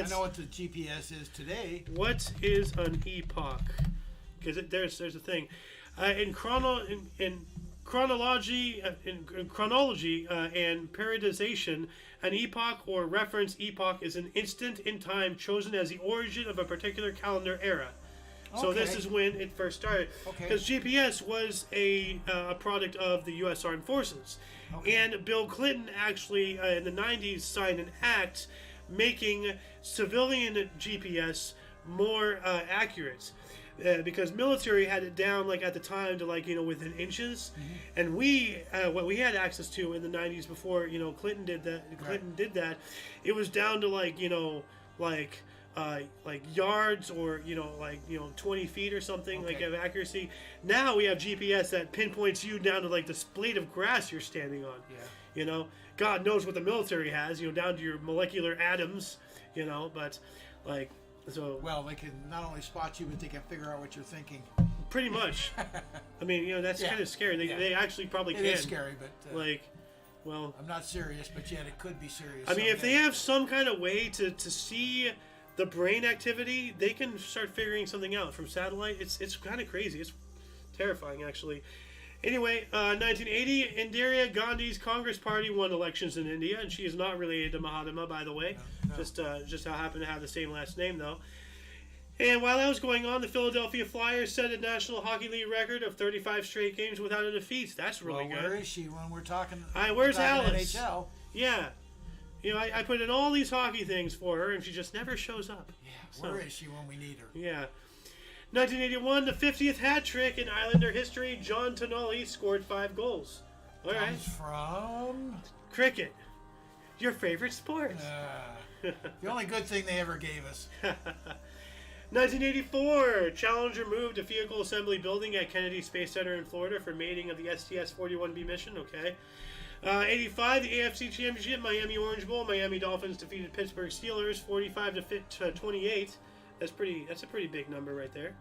Speaker 2: know what the GPS is today.
Speaker 1: What is an epoch? Because there's a thing, in chronology and periodization, an epoch or reference epoch is an instant in time chosen as the origin of a particular calendar era. So this is when it first started. Because GPS was a product of the U.S. Armed Forces. And Bill Clinton actually, in the 90s, signed an act making civilian GPS more accurate. Because military had it down at the time to within inches, and what we had access to in the 90s before Clinton did that, it was down to yards or 20 feet or something of accuracy. Now we have GPS that pinpoints you down to the blade of grass you're standing on. God knows what the military has, down to your molecular atoms, but so.
Speaker 2: Well, they can not only spot you, but they can figure out what you're thinking.
Speaker 1: Pretty much. I mean, that's kind of scary. They actually probably can.
Speaker 2: It is scary, but
Speaker 1: well,
Speaker 2: I'm not serious, but yet it could be serious.
Speaker 1: I mean, if they have some kind of way to see the brain activity, they can start figuring something out from satellite. It's kind of crazy. It's terrifying, actually. Anyway, 1980, Indira Gandhi's Congress Party won elections in India, and she is not related to Mahatma, by the way.
Speaker 2: No.
Speaker 1: Just happen to have the same last name, though. And while that was going on, the Philadelphia Flyers set a National Hockey League record of 35 straight games without a defeat. That's really good.
Speaker 2: Where is she when we're talking?
Speaker 1: Where's Alice?
Speaker 2: NHL?
Speaker 1: Yeah. I put in all these hockey things for her, and she just never shows up.
Speaker 2: Yeah, where is she when we need her?
Speaker 1: Yeah. 1981, the 50th hat trick in Islander history. John Tonelli scored 5 goals. All right.
Speaker 2: Comes from
Speaker 1: Cricket. Your favorite sport.
Speaker 2: The only good thing they ever gave us.
Speaker 1: 1984, Challenger moved to Vehicle Assembly Building at Kennedy Space Center in Florida for mating of the STS-41B mission. Okay. 85, the AFC Championship, Miami Orange Bowl. Miami Dolphins defeated Pittsburgh Steelers 45-28. That's a pretty big number right there.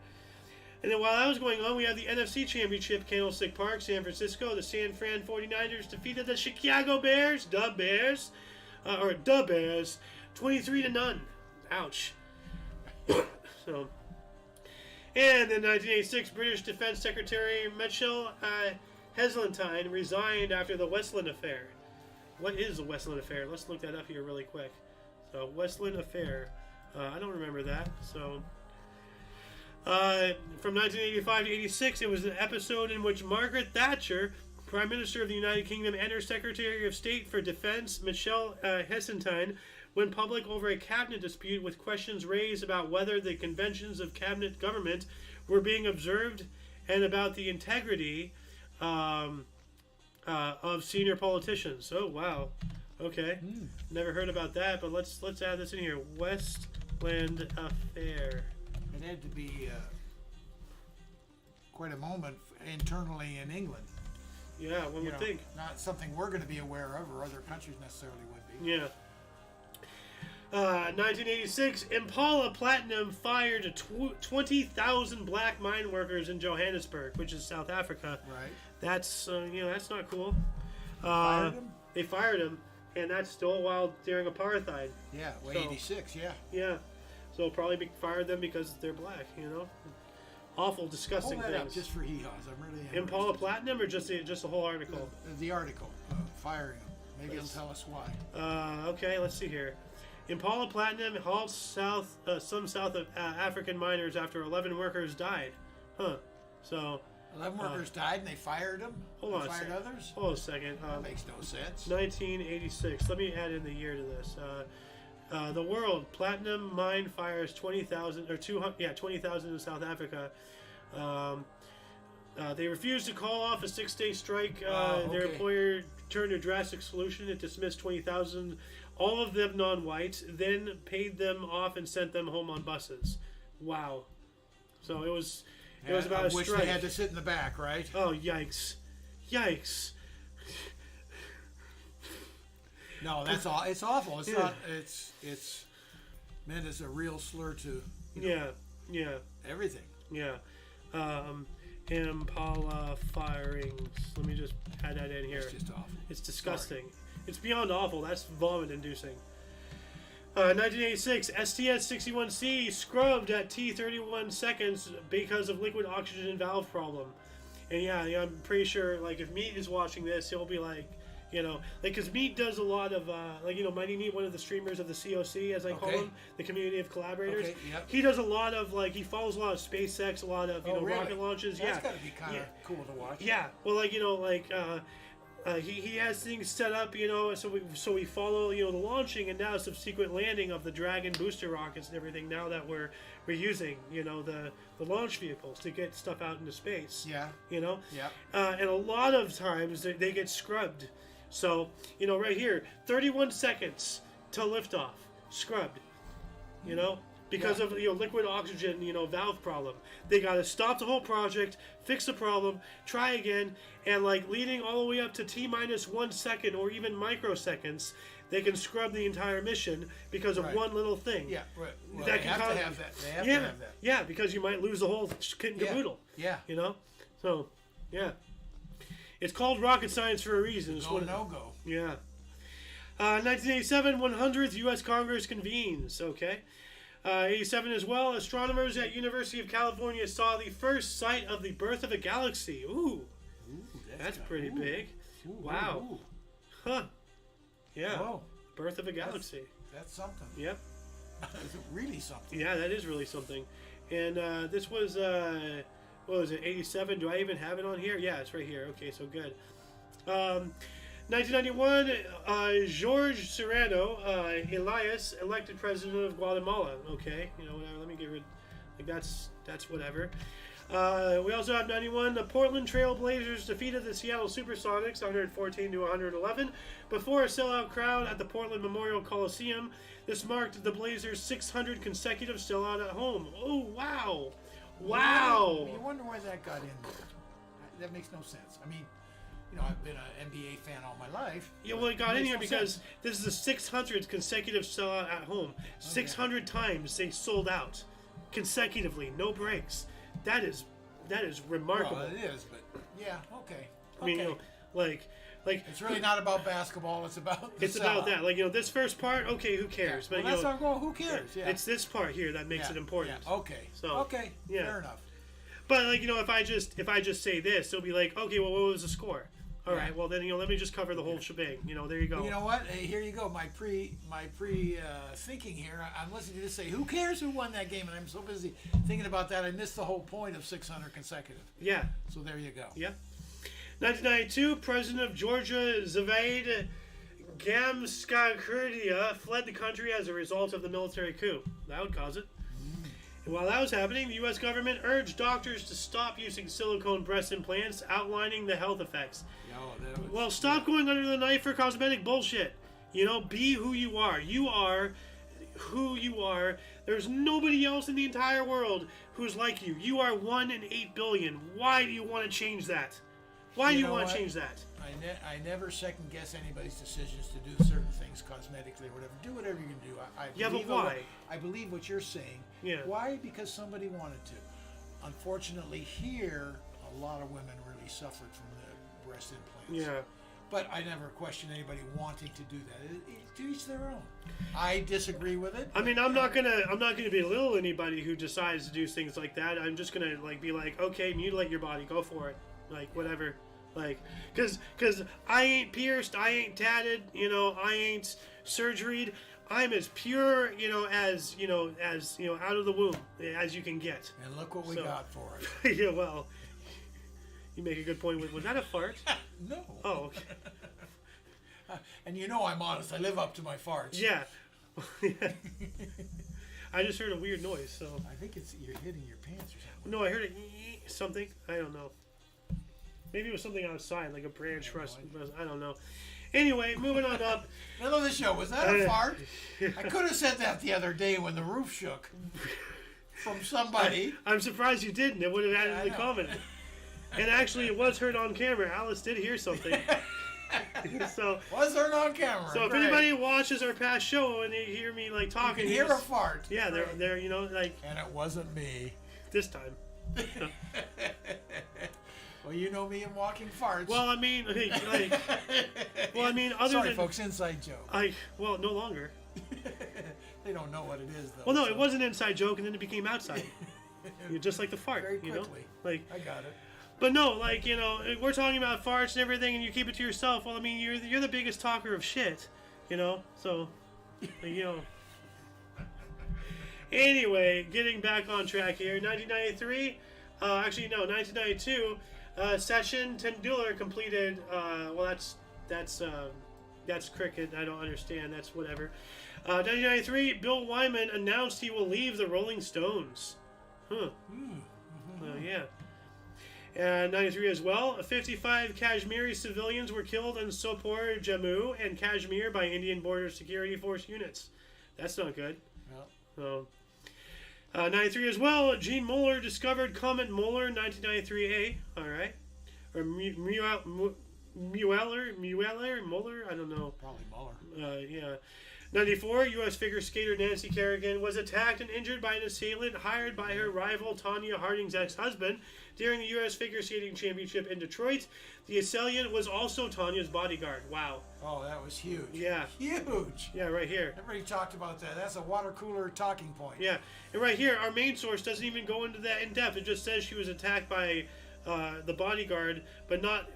Speaker 1: And then while that was going on, we have the NFC Championship, Candlestick Park, San Francisco. The San Fran 49ers defeated the Chicago Bears, the Bears, 23-0. Ouch. So, and in 1986, British Defense Secretary Michel Heseltine resigned after the Westland Affair. What is the Westland Affair? Let's look that up here really quick. So, Westland Affair. I don't remember that. So, from 1985 to 86, it was an episode in which Margaret Thatcher, Prime Minister of the United Kingdom, and her Secretary of State for Defense, Michel Heseltine, went public over a cabinet dispute with questions raised about whether the conventions of cabinet government were being observed and about the integrity of senior politicians. Oh, wow. Okay. Never heard about that, but let's add this in here. Westland Affair.
Speaker 2: It had to be quite a moment internally in England.
Speaker 1: Yeah, one would think.
Speaker 2: Not something we're going to be aware of, or other countries necessarily would be.
Speaker 1: Yeah. 1986, Impala Platinum fired 20,000 black mine workers in Johannesburg, which is South Africa.
Speaker 2: Right.
Speaker 1: That's that's not cool.
Speaker 2: Fired them?
Speaker 1: They fired him, and that's still while during apartheid.
Speaker 2: Yeah, well,
Speaker 1: So-
Speaker 2: 86, yeah.
Speaker 1: Yeah, so probably fired them because they're black. Awful, disgusting
Speaker 2: Hold that up
Speaker 1: things.
Speaker 2: just for hee-haws. I'm really
Speaker 1: Impala
Speaker 2: interested.
Speaker 1: Platinum, or just the whole article?
Speaker 2: The article, firing them. Maybe it'll tell us why.
Speaker 1: Okay, let's see here. Impala Platinum halts some South African miners after 11 workers died. Huh. So
Speaker 2: 11 workers died and they fired them?
Speaker 1: hold on a
Speaker 2: Fired
Speaker 1: second.
Speaker 2: others?
Speaker 1: Hold on a second.
Speaker 2: That makes no sense.
Speaker 1: 1986. Let me add in the year to this. The world platinum mine fires 20,000 or 20,000 in South Africa. They refused to call off a 6-day strike. Their employer turned a drastic solution. It dismissed 20,000, all of them non-whites, then paid them off and sent them home on buses. Wow. So it It was about a
Speaker 2: which
Speaker 1: strike.
Speaker 2: they had to sit in the back, right?
Speaker 1: Oh, yikes. Yikes.
Speaker 2: No, that's all. It's awful. It's not. It's meant as a real slur to.
Speaker 1: Yeah.
Speaker 2: Everything.
Speaker 1: Yeah. Impala firings. Let me just add that in here.
Speaker 2: It's just awful.
Speaker 1: It's disgusting. Sorry. It's beyond awful. That's vomit-inducing. 1986, STS-61C scrubbed at T31 seconds because of liquid oxygen valve problem. And yeah, I'm pretty sure, like, if Meat is watching this, he'll be like, because Meat does a lot of, Mighty Meat, one of the streamers of the COC, as I call him, the community of collaborators.
Speaker 2: Okay, yep.
Speaker 1: He does a lot of, he follows a lot of SpaceX, a lot of,
Speaker 2: really?
Speaker 1: rocket launches.
Speaker 2: That's got to be kind of cool to watch.
Speaker 1: Yeah, well, he has things set up, so we follow, the launching and now subsequent landing of the Dragon booster rockets and everything. Now that we're using, the launch vehicles to get stuff out into space.
Speaker 2: Yeah.
Speaker 1: Yeah. And a lot of times they get scrubbed. So right here, 31 seconds to liftoff, scrubbed. Because of liquid oxygen valve problem. They got to stop the whole project, fix the problem, try again, and leading all the way up to T-1 second or even microseconds, they can scrub the entire mission because of one little thing.
Speaker 2: Yeah, right. Well, they have to have that. They have to have that.
Speaker 1: Yeah, because you might lose the whole kit and caboodle.
Speaker 2: Yeah.
Speaker 1: So, yeah. It's called rocket science for a reason. It's
Speaker 2: no-go.
Speaker 1: Yeah. 1987, 100th U.S. Congress convenes. Okay. 87 as well, astronomers at University of California saw the first sight of the birth of a galaxy. Ooh that's pretty big. Wow.
Speaker 2: Ooh.
Speaker 1: Huh. Yeah.
Speaker 2: Whoa.
Speaker 1: Birth of a galaxy.
Speaker 2: That's something.
Speaker 1: Yep.
Speaker 2: Is it really something?
Speaker 1: Yeah, that is really something. And this was, what was it, 87? Do I even have it on here? Yeah, it's right here. Okay, so good. 1991, Jorge Serrano Elias elected president of Guatemala. Okay, whatever. Let me get rid. That's whatever. We also have 91. The Portland Trail Blazers defeated the Seattle Supersonics 114 to 111 before a sellout crowd at the Portland Memorial Coliseum. This marked the Blazers' 600 consecutive sellout at home. Oh wow! Wow!
Speaker 2: You wonder why that got in there. That makes no sense. I mean. I've been an NBA fan all my life.
Speaker 1: Yeah, well, it got in here because this is the 600th consecutive sellout at home. 600 times they sold out consecutively, no breaks. That is remarkable.
Speaker 2: Well, it is, but yeah, okay.
Speaker 1: I mean,
Speaker 2: it's really not about basketball. It's about
Speaker 1: about that. This first part, okay, who cares?
Speaker 2: Yeah. But that's our goal. Who cares? Yeah.
Speaker 1: It's this part here that makes it important.
Speaker 2: Yeah. Okay. Fair enough.
Speaker 1: But if I just say this, it'll be like, okay, well, what was the score? All right. Well, then let me just cover the whole shebang. There you go.
Speaker 2: You know what? Hey, here you go. My pre thinking here. I'm listening to this say, who cares who won that game? And I'm so busy thinking about that, I missed the whole point of 600 consecutive.
Speaker 1: Yeah.
Speaker 2: So there you go.
Speaker 1: Yeah. 1992, President of Georgia, Zavaid Gamsakirdia, fled the country as a result of the military coup. That would cause it. And while that was happening, the U.S. government urged doctors to stop using silicone breast implants, outlining the health effects. Well, stop going under the knife for cosmetic bullshit. Be who you are. You are who you are. There's nobody else in the entire world who's like you. You are 1 in 8 billion. Why do you want to change that? Why do you want to change that?
Speaker 2: I never second guess anybody's decisions to do certain things cosmetically or whatever. Do whatever you can do.
Speaker 1: But why?
Speaker 2: I believe what you're saying.
Speaker 1: Yeah.
Speaker 2: Why? Because somebody wanted to. Unfortunately, here, a lot of women really suffered from the breast implants.
Speaker 1: Yeah.
Speaker 2: But I never questioned anybody wanting to do that. To each their own. I disagree with it.
Speaker 1: I mean, I'm not gonna belittle anybody who decides to do things like that. I'm just gonna be like, okay, mutilate your body, go for it, whatever. Cause I ain't pierced, I ain't tatted, I ain't surgeried. I'm as pure, as out of the womb as you can get.
Speaker 2: And look what we got for it.
Speaker 1: Yeah, well, you make a good point. Was that a fart?
Speaker 2: No.
Speaker 1: Oh, okay.
Speaker 2: And I'm honest. I live up to my farts.
Speaker 1: Yeah. I just heard a weird noise, so.
Speaker 2: I think you're hitting your pants or something.
Speaker 1: No, I heard something. I don't know. Maybe it was something outside, like a branch rust. I don't know. Anyway, moving on up.
Speaker 2: Middle of the show. Was that a fart? I could have said that the other day when the roof shook. from somebody.
Speaker 1: I'm surprised you didn't. It would have added the comment. And actually, it was heard on camera. Alice did hear something. So
Speaker 2: was heard on camera.
Speaker 1: So if anybody watches our past show and they hear me like talking,
Speaker 2: you can hear a fart.
Speaker 1: Yeah, they're you know like.
Speaker 2: And it wasn't me.
Speaker 1: This time.
Speaker 2: Well, you know me and walking farts.
Speaker 1: Well, I mean, other
Speaker 2: Sorry,
Speaker 1: than
Speaker 2: folks, inside joke.
Speaker 1: Well, no longer.
Speaker 2: They don't know what it is, though.
Speaker 1: Well, no, it was an inside joke, and then it became outside. Just like the fart,
Speaker 2: very quickly.
Speaker 1: You know, like
Speaker 2: I got it.
Speaker 1: But no, like we're talking about farts and everything, and you keep it to yourself. Well, I mean, you're the biggest talker of shit, So, Anyway, getting back on track here, 1993. 1992. Session Tendular completed. Well, that's cricket. I don't understand. That's whatever. 1993. Bill Wyman announced he will leave the Rolling Stones. Huh. Yeah. And 93 as well. 55 Kashmiri civilians were killed in Sopore, Jammu, and Kashmir by Indian Border Security Force units. That's not good. No. 93 as well. Gene Mueller discovered Comet Mueller 1993A. All right. Or Mueller? I don't know.
Speaker 2: Probably Mueller.
Speaker 1: Yeah. 94, U.S. figure skater Nancy Kerrigan was attacked and injured by an assailant hired by her rival Tonya Harding's ex-husband during the U.S. Figure Skating Championship in Detroit. The assailant was also Tanya's bodyguard. Wow.
Speaker 2: Oh, that was huge.
Speaker 1: Yeah.
Speaker 2: Huge.
Speaker 1: Yeah, right here.
Speaker 2: Everybody talked about that. That's a water cooler talking point.
Speaker 1: Yeah. And right here, our main source doesn't even go into that in depth. It just says she was attacked by the bodyguard, but not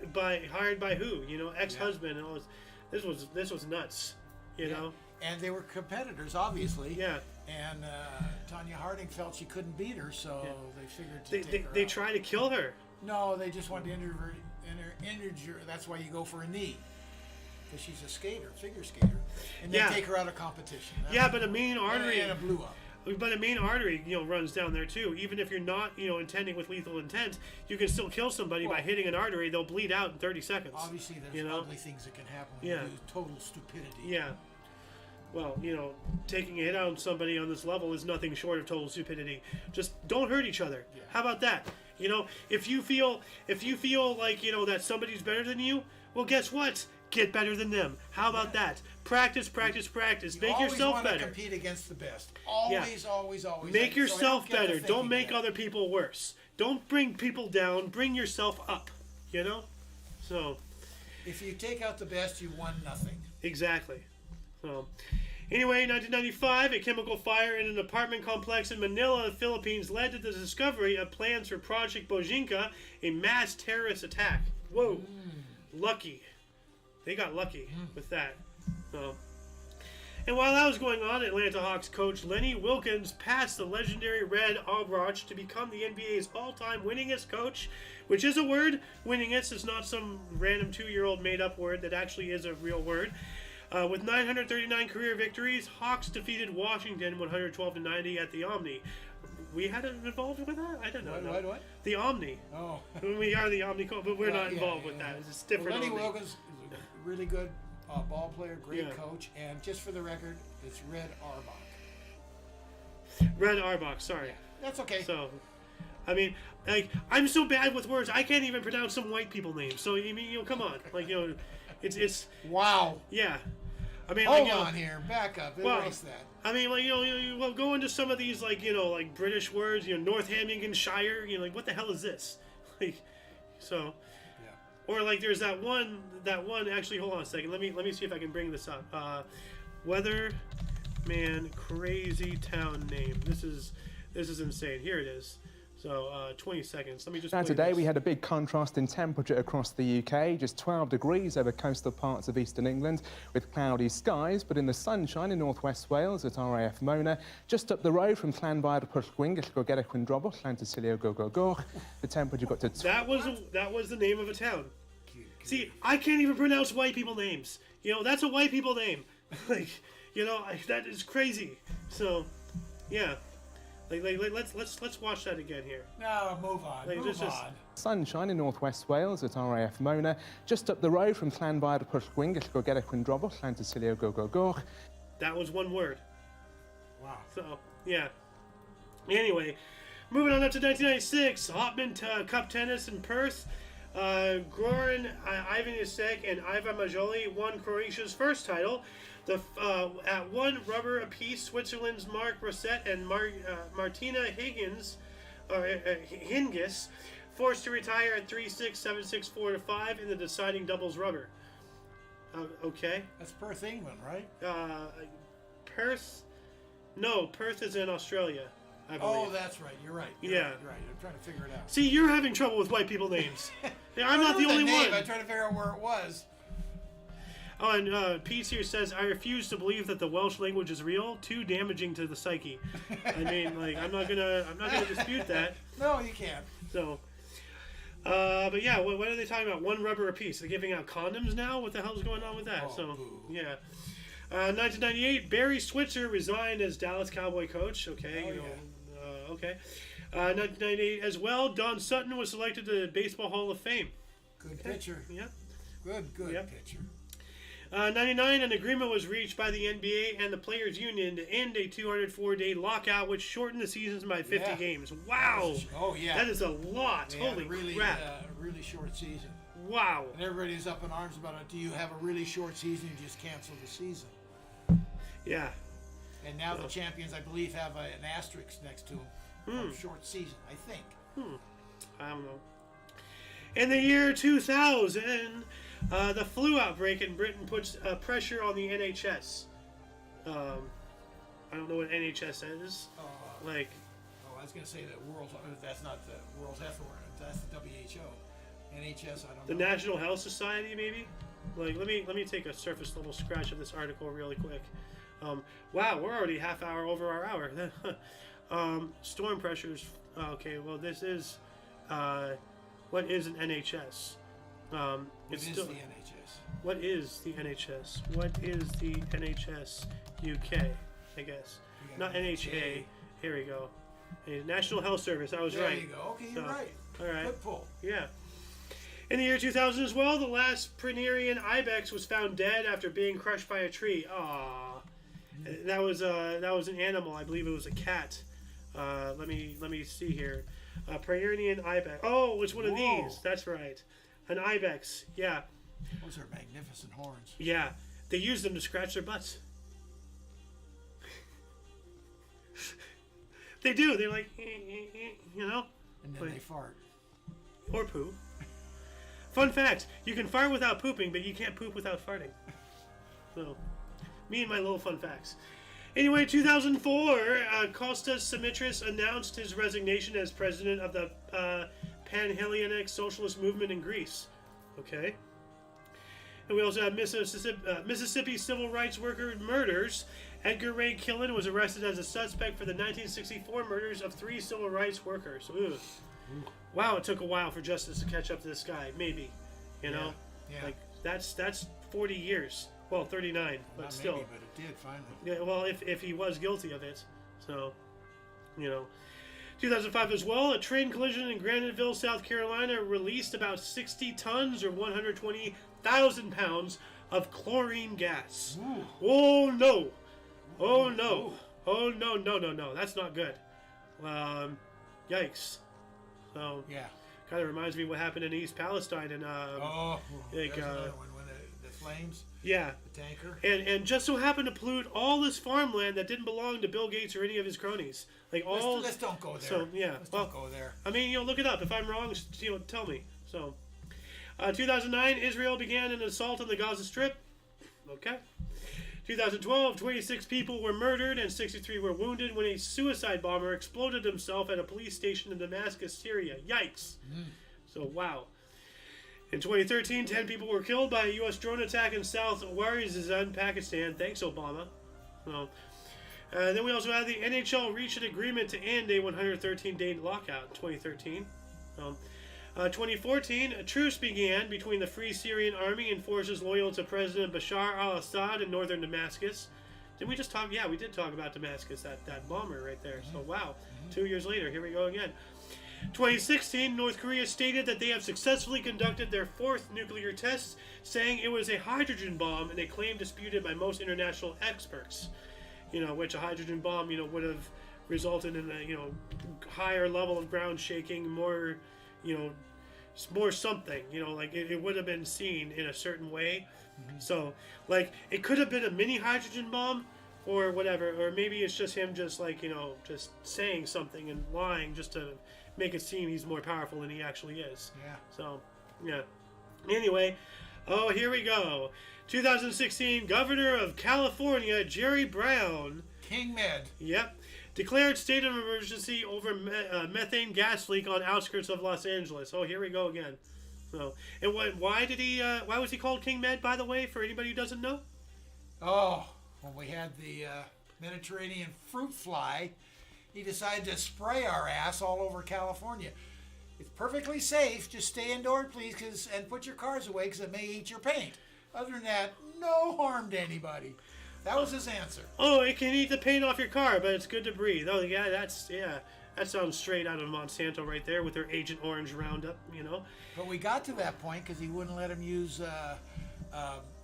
Speaker 1: hired by who? Ex-husband. And all this. This was nuts. You know.
Speaker 2: And they were competitors, obviously.
Speaker 1: Yeah.
Speaker 2: And Tonya Harding felt she couldn't beat her, so they figured to take her
Speaker 1: They
Speaker 2: out.
Speaker 1: tried to kill her.
Speaker 2: No, they just wanted to injure her. That's why you go for a knee. Because she's a skater, figure skater. And they take her out of competition.
Speaker 1: But a main artery...
Speaker 2: And it blew up.
Speaker 1: But a main artery, runs down there too. Even if you're not, intending with lethal intent, you can still kill somebody by hitting an artery. They'll bleed out in 30 seconds.
Speaker 2: Obviously, there's ugly things that can happen when you do total stupidity. Yeah.
Speaker 1: Well, taking a hit on somebody on this level is nothing short of total stupidity. Just don't hurt each other. Yeah. How about that? If you feel like, that somebody's better than you, well, guess what? Get better than them. How about that? Practice. Make yourself better.
Speaker 2: To compete against the best. Always.
Speaker 1: Make yourself better. Don't make other people worse. Don't bring people down. Bring yourself up. So.
Speaker 2: If you take out the best, you won nothing.
Speaker 1: Exactly. So. Anyway, 1995, a chemical fire in an apartment complex in Manila, Philippines, led to the discovery of plans for Project Bojinka, a mass terrorist attack. Whoa. Lucky. They got lucky with that. So. And while that was going on, Atlanta Hawks coach Lenny Wilkens passed the legendary Red Auerbach to become the NBA's all-time winningest coach, which is a word. Winningest is not some random 2-year-old made-up word that actually is a real word. With 939 career victories, Hawks defeated Washington 112-90 at the Omni. We had it involved with that? I don't know.
Speaker 2: What?
Speaker 1: The Omni.
Speaker 2: Oh.
Speaker 1: We are the Omni, but we're not involved with that. It's different.
Speaker 2: Lenny Wilkens is a really good ball player, great coach, and just for the record, it's Red Auerbach.
Speaker 1: Red Auerbach, sorry.
Speaker 2: Yeah, that's okay.
Speaker 1: So, I mean, I'm so bad with words, I can't even pronounce some white people names. So, come on. It's...
Speaker 2: Wow.
Speaker 1: Yeah. I mean,
Speaker 2: hold on here, back up. Erase that.
Speaker 1: I mean, we'll go into some of these, British words, Northamptonshire, what the hell is this? So, or there's that one, actually, hold on a second, let me see if I can bring this up. Weatherman crazy town name. This is insane. Here it is. So, 20 seconds. Let me just.
Speaker 3: Now today we had a big contrast in temperature across the UK, just 12 degrees over coastal parts of eastern England with cloudy skies, but in the sunshine in northwest Wales at RAF Mona, just up the road from Llanfair Pwllgwyn, Gellgorgera Cwndrobwll, Llantysilio Gogogoch, the temperature got to...
Speaker 1: That was the name of a town. See, I can't even pronounce white people names. That's a white people name. That is crazy. So, yeah. Let's watch that again here.
Speaker 2: No, move on. Move on.
Speaker 3: Sunshine in northwest Wales at RAF Mona, just up the road from Llanfair Pwllgwyn, Gellgorgera Cwndrobwll, Llantysilio Gogogoch.
Speaker 1: That was one word.
Speaker 2: Wow.
Speaker 1: So, yeah. Anyway, moving on up to 1996, Hopman Cup tennis in Perth. Goran Ivanišek and Ivan Majoli won Croatia's first title. At one rubber apiece, Switzerland's Mark Rosset and Martina Hingis forced to retire at 3-6, 7-6, 4-5 in the deciding doubles rubber. Okay.
Speaker 2: That's Perth, England, right?
Speaker 1: Perth? No, Perth is in Australia, I believe.
Speaker 2: Oh, that's right. You're right. You're right. I'm trying to figure it out.
Speaker 1: See, you're having trouble with white people names. I'm not the only one.
Speaker 2: I'm trying to figure out where it was.
Speaker 1: Oh, and Pete here says, I refuse to believe that the Welsh language is real. Too damaging to the psyche. I mean, like, I'm not gonna dispute that.
Speaker 2: No, you can't.
Speaker 1: So, but yeah, what are they talking about? One rubber apiece. They're giving out condoms now? What the hell's going on with that?
Speaker 2: Oh,
Speaker 1: so,
Speaker 2: boo.
Speaker 1: yeah. 1998, Barry Switzer resigned as Dallas Cowboy coach. Okay, okay. 1998 as well, Don Sutton was selected to the Baseball Hall of Fame.
Speaker 2: Good pitcher.
Speaker 1: Yep.
Speaker 2: Good pitcher.
Speaker 1: 99, an agreement was reached by the NBA and the Players Union to end a 204-day lockout, which shortened the seasons by 50 games. Wow.
Speaker 2: Oh, yeah.
Speaker 1: That is a lot. Holy crap.
Speaker 2: Really short season.
Speaker 1: Wow.
Speaker 2: And everybody's up in arms about it. Do you have a really short season? You just cancel the season.
Speaker 1: Yeah.
Speaker 2: And now the champions, I believe, have an asterisk next to them. Short season, I think.
Speaker 1: I don't know. In the year 2000, the flu outbreak in Britain puts pressure on the NHS. I don't know what NHS is.
Speaker 2: Oh, I was going to say that that's not the World Health Organization. That's the WHO. NHS, I don't know.
Speaker 1: The National Health Society, maybe. Like, let me take a surface level scratch of this article really quick. Wow, we're already half hour over our hour. Storm pressures. Okay, well, this is what is an NHS?
Speaker 2: What is the NHS?
Speaker 1: What is the NHS? What is the NHS UK? I guess not NHA. Here we go. National Health Service. I was right.
Speaker 2: There you go. Okay, you're right.
Speaker 1: All right.
Speaker 2: Good pull.
Speaker 1: Yeah. In the year 2000 as well, the last Prenarian ibex was found dead after being crushed by a tree. Aww. That was an animal. I believe it was a cat. Let me see here. Prenarian ibex. Oh, it's one of these. That's right. An ibex. Yeah.
Speaker 2: Those are magnificent horns.
Speaker 1: Yeah. They use them to scratch their butts. They do. They're like, you know.
Speaker 2: And then they fart.
Speaker 1: Or poo. Fun fact, you can fart without pooping, but you can't poop without farting. So, me and my little fun facts. Anyway, 2004, Kostas Simitris announced his resignation as president of the Pan-Hellenic Socialist Movement in Greece. Okay. And we also have Mississippi civil rights worker murders. Edgar Ray Killen was arrested as a suspect for the 1964 murders of 3 civil rights workers. Ooh. Wow, it took a while for justice to catch up to this guy. Maybe, you know, like that's 40 years. Well, 39, but
Speaker 2: not
Speaker 1: still.
Speaker 2: Maybe, but it did finally.
Speaker 1: Yeah, well, if he was guilty of it, so, you know. 2005 as well, a train collision in Graniteville, South Carolina, released about 60 tons or 120,000 pounds of chlorine gas.
Speaker 2: Ooh.
Speaker 1: Oh no! Oh no! Oh no! That's not good. Yikes. So,
Speaker 2: yeah,
Speaker 1: kind of reminds me of what happened in East Palestine and
Speaker 2: there's another one when the flames.
Speaker 1: Yeah.
Speaker 2: The tanker.
Speaker 1: And just so happened to pollute all this farmland that didn't belong to Bill Gates or any of his cronies. Like all.
Speaker 2: Let's don't go there.
Speaker 1: So yeah.
Speaker 2: Don't go there.
Speaker 1: I mean, look it up. If I'm wrong, tell me. So, 2009, Israel began an assault on the Gaza Strip. Okay. 2012, 26 people were murdered and 63 were wounded when a suicide bomber exploded himself at a police station in Damascus, Syria. Yikes. So, wow. In 2013, 10 people were killed by a U.S. drone attack in South Waziristan, Pakistan. Thanks, Obama. So, then we also had the NHL reach an agreement to end a 113-day lockout in 2013. 2014, a truce began between the Free Syrian Army and forces loyal to President Bashar al-Assad in northern Damascus. Didn't we just talk? Yeah, we did talk about Damascus, that bomber right there. So, wow. 2 years later, here we go again. 2016, North Korea stated that they have successfully conducted their 4th nuclear test, saying it was a hydrogen bomb, and a claim disputed by most international experts. You know, which a hydrogen bomb, would have resulted in a higher level of ground shaking, more more something, like it would have been seen in a certain way. So like it could have been a mini hydrogen bomb or whatever, or maybe it's just him just just saying something and lying just to make it seem he's more powerful than he actually is.
Speaker 2: Yeah.
Speaker 1: So yeah, anyway, here we go. 2016, Governor of California Jerry Brown,
Speaker 2: King Med.
Speaker 1: Yep. Declared state of emergency over methane gas leak on outskirts of Los Angeles. Oh, here we go again. So, and why was he called King Med, by the way, for anybody who doesn't know?
Speaker 2: Oh, when we had the Mediterranean fruit fly, he decided to spray our ass all over California. It's perfectly safe. Just stay indoors, please, and put your cars away because it may eat your paint. Other than that, no harm to anybody. That was his answer.
Speaker 1: Oh, it can eat the paint off your car, but it's good to breathe. Oh, yeah, that sounds straight out of Monsanto right there with their Agent Orange Roundup,
Speaker 2: But we got to that point because he wouldn't let him use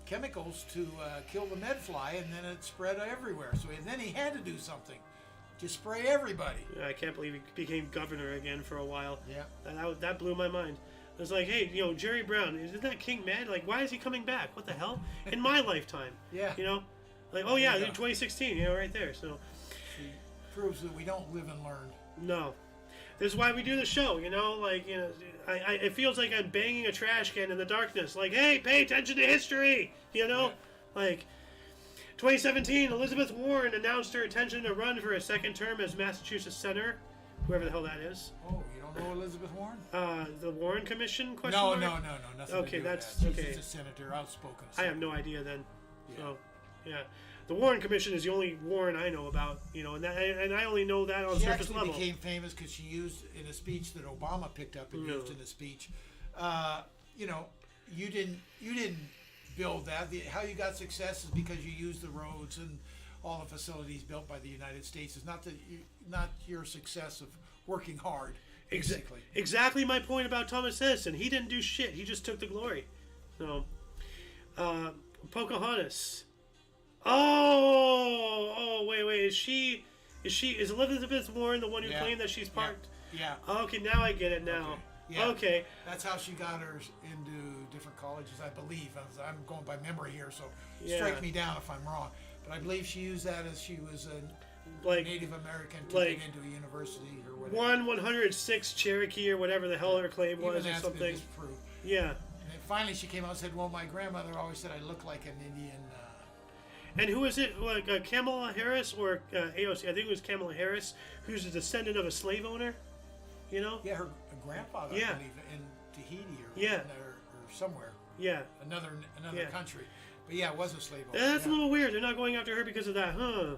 Speaker 2: chemicals to kill the medfly, and then it spread everywhere. So then he had to do something. Just spray everybody.
Speaker 1: I can't believe he became governor again for a while.
Speaker 2: Yeah.
Speaker 1: That blew my mind. I was like, hey, Jerry Brown, isn't that King Med? Like, why is he coming back? What the hell? In my lifetime.
Speaker 2: Yeah.
Speaker 1: Like, oh yeah, 2016, right there. So
Speaker 2: she proves that we don't live and learn.
Speaker 1: No, this is why we do the show. It feels like I'm banging a trash can in the darkness. Like, hey, pay attention to history.
Speaker 2: Yeah.
Speaker 1: Like 2017, Elizabeth Warren announced her intention to run for a second term as Massachusetts senator, whoever the hell that is.
Speaker 2: Oh, you don't know Elizabeth Warren?
Speaker 1: The Warren Commission?
Speaker 2: No,
Speaker 1: mark?
Speaker 2: no, nothing.
Speaker 1: Okay,
Speaker 2: to do
Speaker 1: that's
Speaker 2: with that.
Speaker 1: okay.
Speaker 2: She's a senator, outspoken.
Speaker 1: I have no idea then.
Speaker 2: Yeah.
Speaker 1: So, yeah. The Warren Commission is the only Warren I know about, and I only know that on
Speaker 2: she
Speaker 1: surface level.
Speaker 2: She actually became famous because she used in a speech that Obama picked up and used in a speech. You didn't build that. How you got success is because you used the roads and all the facilities built by the United States. It's not your success of working hard. Basically.
Speaker 1: Exactly my point about Thomas Edison. He didn't do shit. He just took the glory. So, Pocahontas. Oh, wait. Is Elizabeth Warren the one who claimed that she's part?
Speaker 2: Yeah.
Speaker 1: Okay, now I get it now.
Speaker 2: Okay. Yeah.
Speaker 1: Okay.
Speaker 2: That's how she got her into different colleges, I believe. I'm going by memory here, so strike me down if I'm wrong. But I believe she used that as she was a Native American to get into a university or whatever. 106
Speaker 1: Cherokee or whatever the hell her claim was or something.
Speaker 2: Been disproved.
Speaker 1: Yeah.
Speaker 2: And finally she came out and said, well, my grandmother always said I look like an Indian.
Speaker 1: And who is it? Like Kamala Harris or AOC? I think it was Kamala Harris, who's a descendant of a slave owner.
Speaker 2: Yeah, her grandfather, I believe, in ThEoD or somewhere.
Speaker 1: Yeah.
Speaker 2: Another country. But yeah, it was a slave owner.
Speaker 1: That's a little weird. They're not going after her because of that, huh?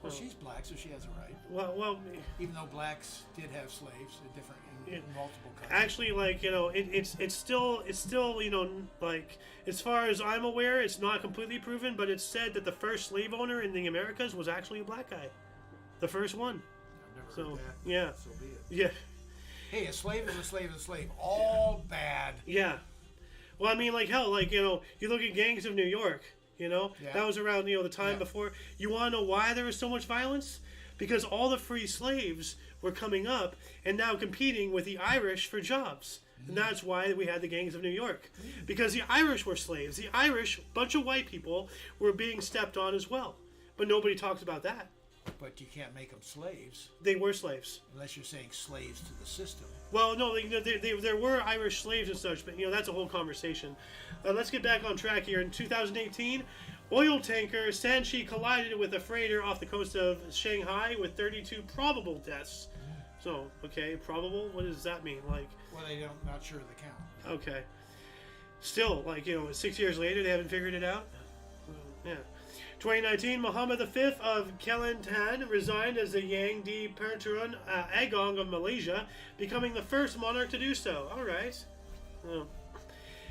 Speaker 2: Well, she's black, so she has a right.
Speaker 1: Well,
Speaker 2: even though blacks did have slaves in multiple countries.
Speaker 1: Actually, it's still like as far as I'm aware, it's not completely proven, but it's said that the first slave owner in the Americas was actually a black guy, the first one.
Speaker 2: I've never heard that.
Speaker 1: Yeah.
Speaker 2: So be it.
Speaker 1: Yeah.
Speaker 2: Hey, a slave is a slave is a slave. All bad.
Speaker 1: Yeah. Well, I mean, hell, you look at gangs of New York. That was around the time before. You want to know why there was so much violence? Because all the free slaves were coming up and now competing with the Irish for jobs. And that's why we had the gangs of New York. Because the Irish were slaves. The Irish, bunch of white people, were being stepped on as well. But nobody talks about that.
Speaker 2: But you can't make them slaves.
Speaker 1: They were slaves.
Speaker 2: Unless you're saying slaves to the system.
Speaker 1: Well, no, there were Irish slaves and such, but that's a whole conversation. Let's get back on track here. In 2018, oil tanker Sanchi collided with a freighter off the coast of Shanghai with 32 probable deaths. So, okay, probable? What does that mean?
Speaker 2: Well, not sure of the count.
Speaker 1: Okay. Still, 6 years later, they haven't figured it out? Yeah. 2019, Muhammad V of Kelantan resigned as the Yang di Perturan Agong of Malaysia, becoming the first monarch to do so. All right. Oh.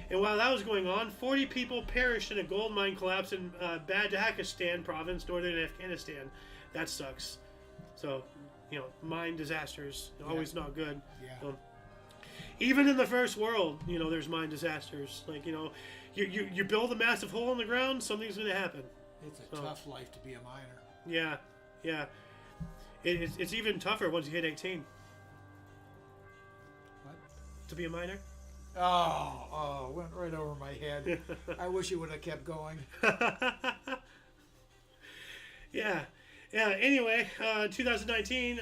Speaker 1: And while that was going on, 40 people perished in a gold mine collapse in Badakistan province, northern Afghanistan. That sucks. So, mine disasters, always not good.
Speaker 2: Yeah.
Speaker 1: Even in the first world, there's mine disasters. You build a massive hole in the ground, something's going to happen.
Speaker 2: It's a tough life to be a miner.
Speaker 1: Yeah. It's even tougher once you hit 18
Speaker 2: What?
Speaker 1: to be a minor.
Speaker 2: Oh, went right over my head. I wish it would have kept going.
Speaker 1: Yeah. Anyway, 2019,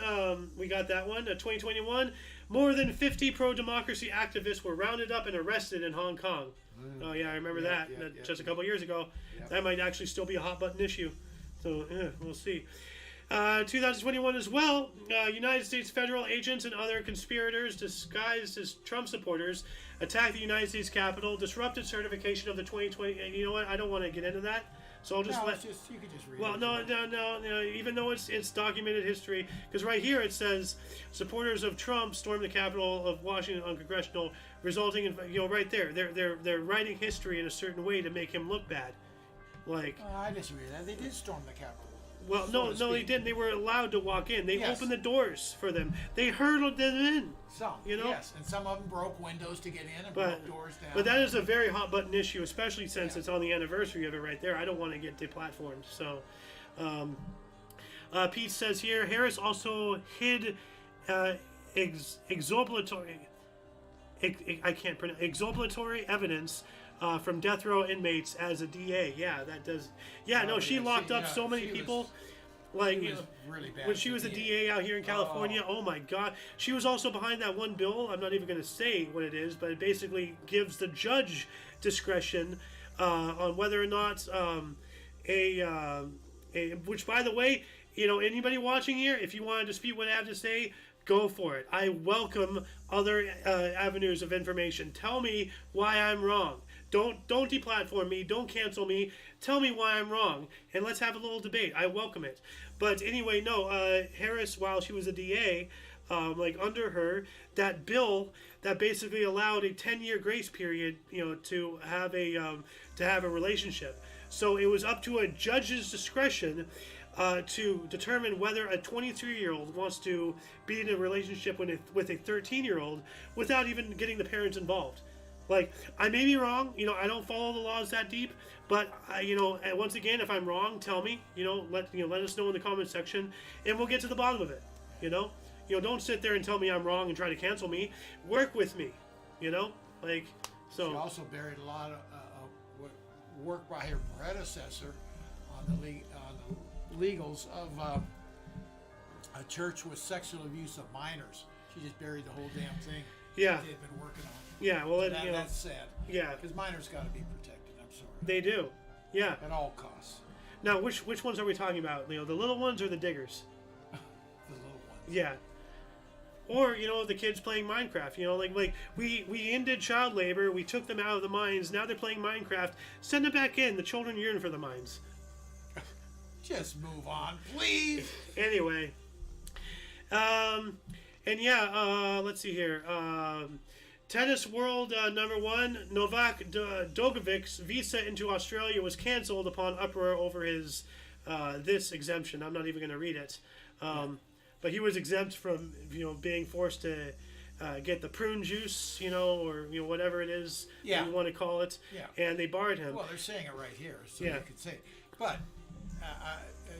Speaker 1: we got that one. 2021, more than 50 pro-democracy activists were rounded up and arrested in Hong Kong. Oh yeah, I remember that. Just a couple years ago. That might actually still be a hot button issue. So we'll see. 2021 as well, United States federal agents and other conspirators disguised as Trump supporters attacked the United States Capitol, disrupted certification of the 2020. And you know what? I don't want to get into that. So I'll just
Speaker 2: you could just read
Speaker 1: well,
Speaker 2: it.
Speaker 1: no. Even though it's documented history, because right here it says supporters of Trump stormed the Capitol of Washington on congressional, resulting in right there. They're writing history in a certain way to make him look bad. Like
Speaker 2: I disagree with that. They did storm the Capitol.
Speaker 1: well, no, they didn't. They were allowed to walk in. They
Speaker 2: Yes.
Speaker 1: opened the doors for them. They hurdled them in.
Speaker 2: Some, yes, and some of them broke windows to get in and broke doors down.
Speaker 1: But that is a very hot button issue, especially since it's on the anniversary of it right there. I don't want to get deplatformed. So, Pete says here, Harris also hid exculpatory evidence from death row inmates as a DA. Yeah, that does. Yeah, no, she locked up so many people. Like
Speaker 2: really bad
Speaker 1: when she was a DA out here in California, oh my God, she was also behind that one bill. I'm not even going to say what it is, but it basically gives the judge discretion on whether or not which, by the way, anybody watching here, if you want to dispute what I have to say, go for it. I welcome other avenues of information. Tell me why I'm wrong. Don't deplatform me. Don't cancel me. Tell me why I'm wrong, and let's have a little debate. I welcome it. But anyway, no. Harris, while she was a DA, under her, that bill that basically allowed a 10-year grace period, to have a relationship. So it was up to a judge's discretion to determine whether a 23-year-old wants to be in a relationship with a 13-year-old without even getting the parents involved. Like, I may be wrong, I don't follow the laws that deep, but once again, if I'm wrong, tell me, let us know in the comment section, and we'll get to the bottom of it. Don't sit there and tell me I'm wrong and try to cancel me. Work with me, so.
Speaker 2: She also buried a lot of work by her predecessor on the legals of a church with sexual abuse of minors. She just buried the whole damn thing.
Speaker 1: Yeah.
Speaker 2: They've been working on.
Speaker 1: Yeah, well,
Speaker 2: that's sad.
Speaker 1: Yeah,
Speaker 2: because minors got to be protected. I'm sorry.
Speaker 1: They do. Yeah.
Speaker 2: At all costs.
Speaker 1: Now, which ones are we talking about, Leo? The little ones or the diggers?
Speaker 2: The little ones.
Speaker 1: Yeah. Or the kids playing Minecraft. Like we ended child labor. We took them out of the mines. Now they're playing Minecraft. Send them back in. The children yearn for the mines.
Speaker 2: Just move on, please.
Speaker 1: Anyway. Let's see here. Tennis world number one, Novak Djokovic's visa into Australia was canceled upon uproar over his this exemption. I'm not even going to read it. But he was exempt from being forced to get the prune juice, or whatever it is you want to call it.
Speaker 2: Yeah.
Speaker 1: And they barred him.
Speaker 2: Well, they're saying it right here, so you could say it. But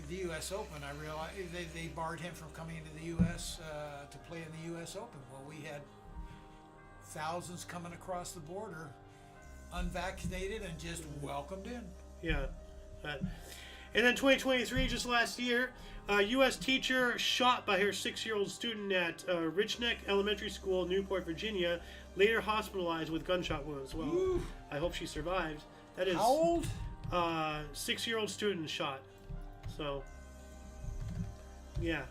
Speaker 2: the U.S. Open, I realized they barred him from coming into the U.S. To play in the U.S. Open. Well, we had thousands coming across the border, unvaccinated, and just welcomed in.
Speaker 1: Yeah. And then 2023, just last year, a U.S. teacher shot by her 6-year-old student at Richneck Elementary School, Newport, Virginia, later hospitalized with gunshot wounds. Well, ooh. I hope she survived. That is
Speaker 2: how old?
Speaker 1: 6-year-old student shot. So, yeah.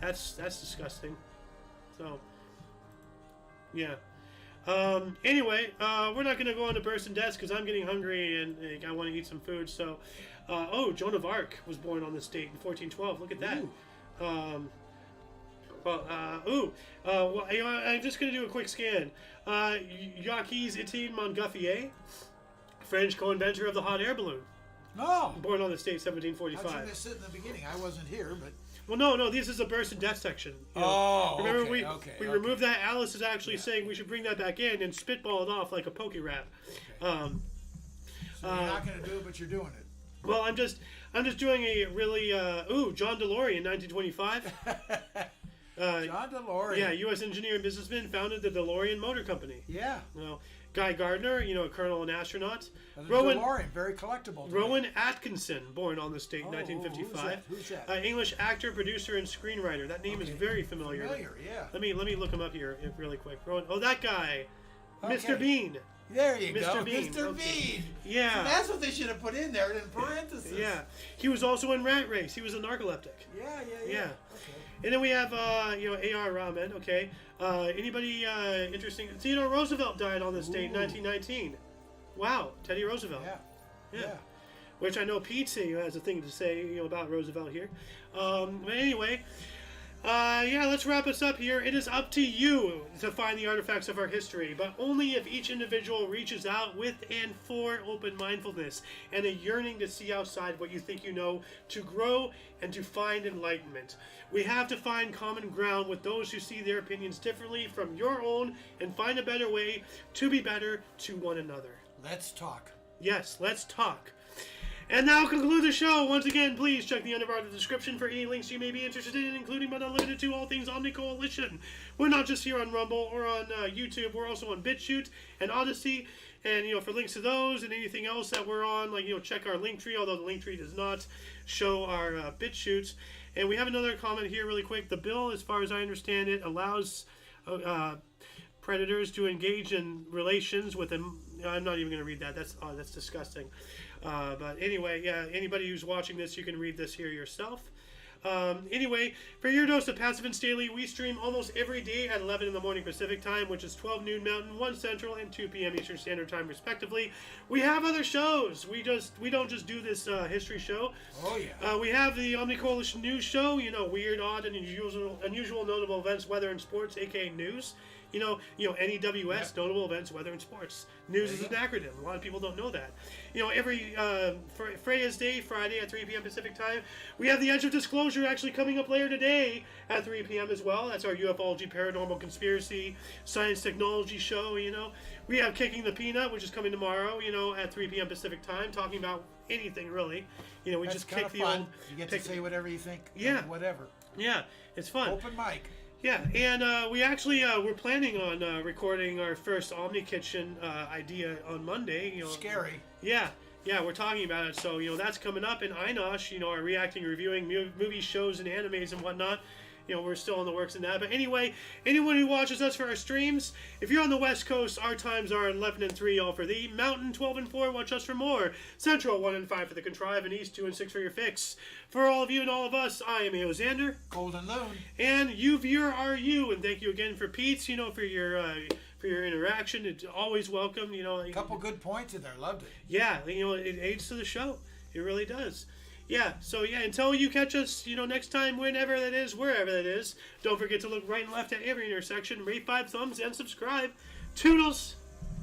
Speaker 1: That's disgusting. So, yeah. Anyway, we're not going to go on to burst and deaths because I'm getting hungry and I want to eat some food. So, Joan of Arc was born on this date in 1412. Look at that. I'm just going to do a quick scan. Jacques Etienne Montgolfier, French co-inventor of the hot air balloon.
Speaker 2: No.
Speaker 1: Born on this date, 1745.
Speaker 2: How'd you miss it in the beginning? I wasn't here, but...
Speaker 1: Well, no, this is a burst and death section. Remember, we removed that. Alice is actually saying we should bring that back in and spitball it off like a poke rap.
Speaker 2: Okay. So you're not going to do it, but you're doing it.
Speaker 1: Well, I'm just doing a really, John DeLorean, 1925.
Speaker 2: John DeLorean.
Speaker 1: Yeah, U.S. engineer and businessman, founded the DeLorean Motor Company.
Speaker 2: Yeah.
Speaker 1: Guy Gardner, a colonel and astronaut.
Speaker 2: DeLorean, very collectible.
Speaker 1: Rowan Atkinson, born on this date in 1955.
Speaker 2: Who's that?
Speaker 1: English actor, producer, and screenwriter. That name is very familiar.
Speaker 2: Yeah.
Speaker 1: Let me look him up here really quick. Rowan. Oh, that guy,
Speaker 2: Okay.
Speaker 1: Mr. Bean.
Speaker 2: There you
Speaker 1: Mr.
Speaker 2: go,
Speaker 1: Bean.
Speaker 2: Mr.
Speaker 1: Okay.
Speaker 2: Bean.
Speaker 1: Yeah.
Speaker 2: So that's what they should have put in there in parentheses.
Speaker 1: Yeah. He was also in Rat Race. He was a narcoleptic.
Speaker 2: Yeah.
Speaker 1: Yeah.
Speaker 2: Okay.
Speaker 1: And then we have, A.R. Rahman, okay. Anybody interesting? Theodore Roosevelt died on this date, 1919. Wow, Teddy Roosevelt.
Speaker 2: Yeah.
Speaker 1: Which I know Pete has a thing to say, about Roosevelt here. But anyway, let's wrap us up here. It is up to you to find the artifacts of our history, but only if each individual reaches out with and for open mindfulness and a yearning to see outside what you think you know, to grow and to find enlightenment. We have to find common ground with those who see their opinions differently from your own and find a better way to be better to one another.
Speaker 2: Let's talk.
Speaker 1: Yes, let's talk. And now conclude the show. Once again, please check the underbar of the description for any links you may be interested in, including but not limited to all things Omni Coalition. We're not just here on Rumble or on YouTube. We're also on BitChute and Odyssey. And, for links to those and anything else that we're on, check our link tree, although the link tree does not show our BitChutes. And we have another comment here really quick. The bill, as far as I understand it, allows predators to engage in relations with them. I'm not even going to read that. That's disgusting. But anyway, anybody who's watching this, you can read this here yourself. Anyway, for your dose of Passive and Staley, we stream almost every day at 11 in the morning Pacific time, which is 12 noon Mountain, 1 Central, and 2 p.m. Eastern Standard Time, respectively. We have other shows. We don't just do this history show.
Speaker 2: Oh yeah.
Speaker 1: We have the Omni Coalition News Show. Weird, odd, and unusual notable events, weather, and sports, aka news. NEWS, notable events, weather, and sports. News is an acronym. A lot of people don't know that. Every Freya's Day, Friday at 3 p.m. Pacific time. We have the Edge of Disclosure actually coming up later today at 3 p.m. as well. That's our UFOlogy, Paranormal, Conspiracy, Science, Technology show, We have Kicking the Peanut, which is coming tomorrow, at 3 p.m. Pacific time, talking about anything, really. We
Speaker 2: That's
Speaker 1: just
Speaker 2: kind
Speaker 1: kick
Speaker 2: of
Speaker 1: the
Speaker 2: fun.
Speaker 1: old...
Speaker 2: You get to say whatever you think.
Speaker 1: Yeah.
Speaker 2: Whatever.
Speaker 1: Yeah, it's fun.
Speaker 2: Open mic.
Speaker 1: Yeah, and we actually we're planning on recording our first Omni Kitchen idea on Monday.
Speaker 2: Scary.
Speaker 1: Yeah, we're talking about it. So that's coming up in Einosh. Our reacting, reviewing movies, shows, and animes and whatnot. We're still in the works in that. But anyway, anyone who watches us for our streams, if you're on the West Coast, our times are 11 and 3 all for thee. Mountain 12 and 4, watch us for more. Central 1 and 5 for the Contrive, and East 2 and 6 for your fix. For all of you and all of us, I am Xander.
Speaker 2: Golden Loon.
Speaker 1: And you viewer are you, and thank you again for Pete's, for your interaction. It's always welcome.
Speaker 2: A couple good points in there. Loved it.
Speaker 1: Yeah, it aids to the show. It really does. Yeah, so until you catch us, next time, whenever that is, wherever that is, don't forget to look right and left at every intersection, rate 5 thumbs, and subscribe. Toodles!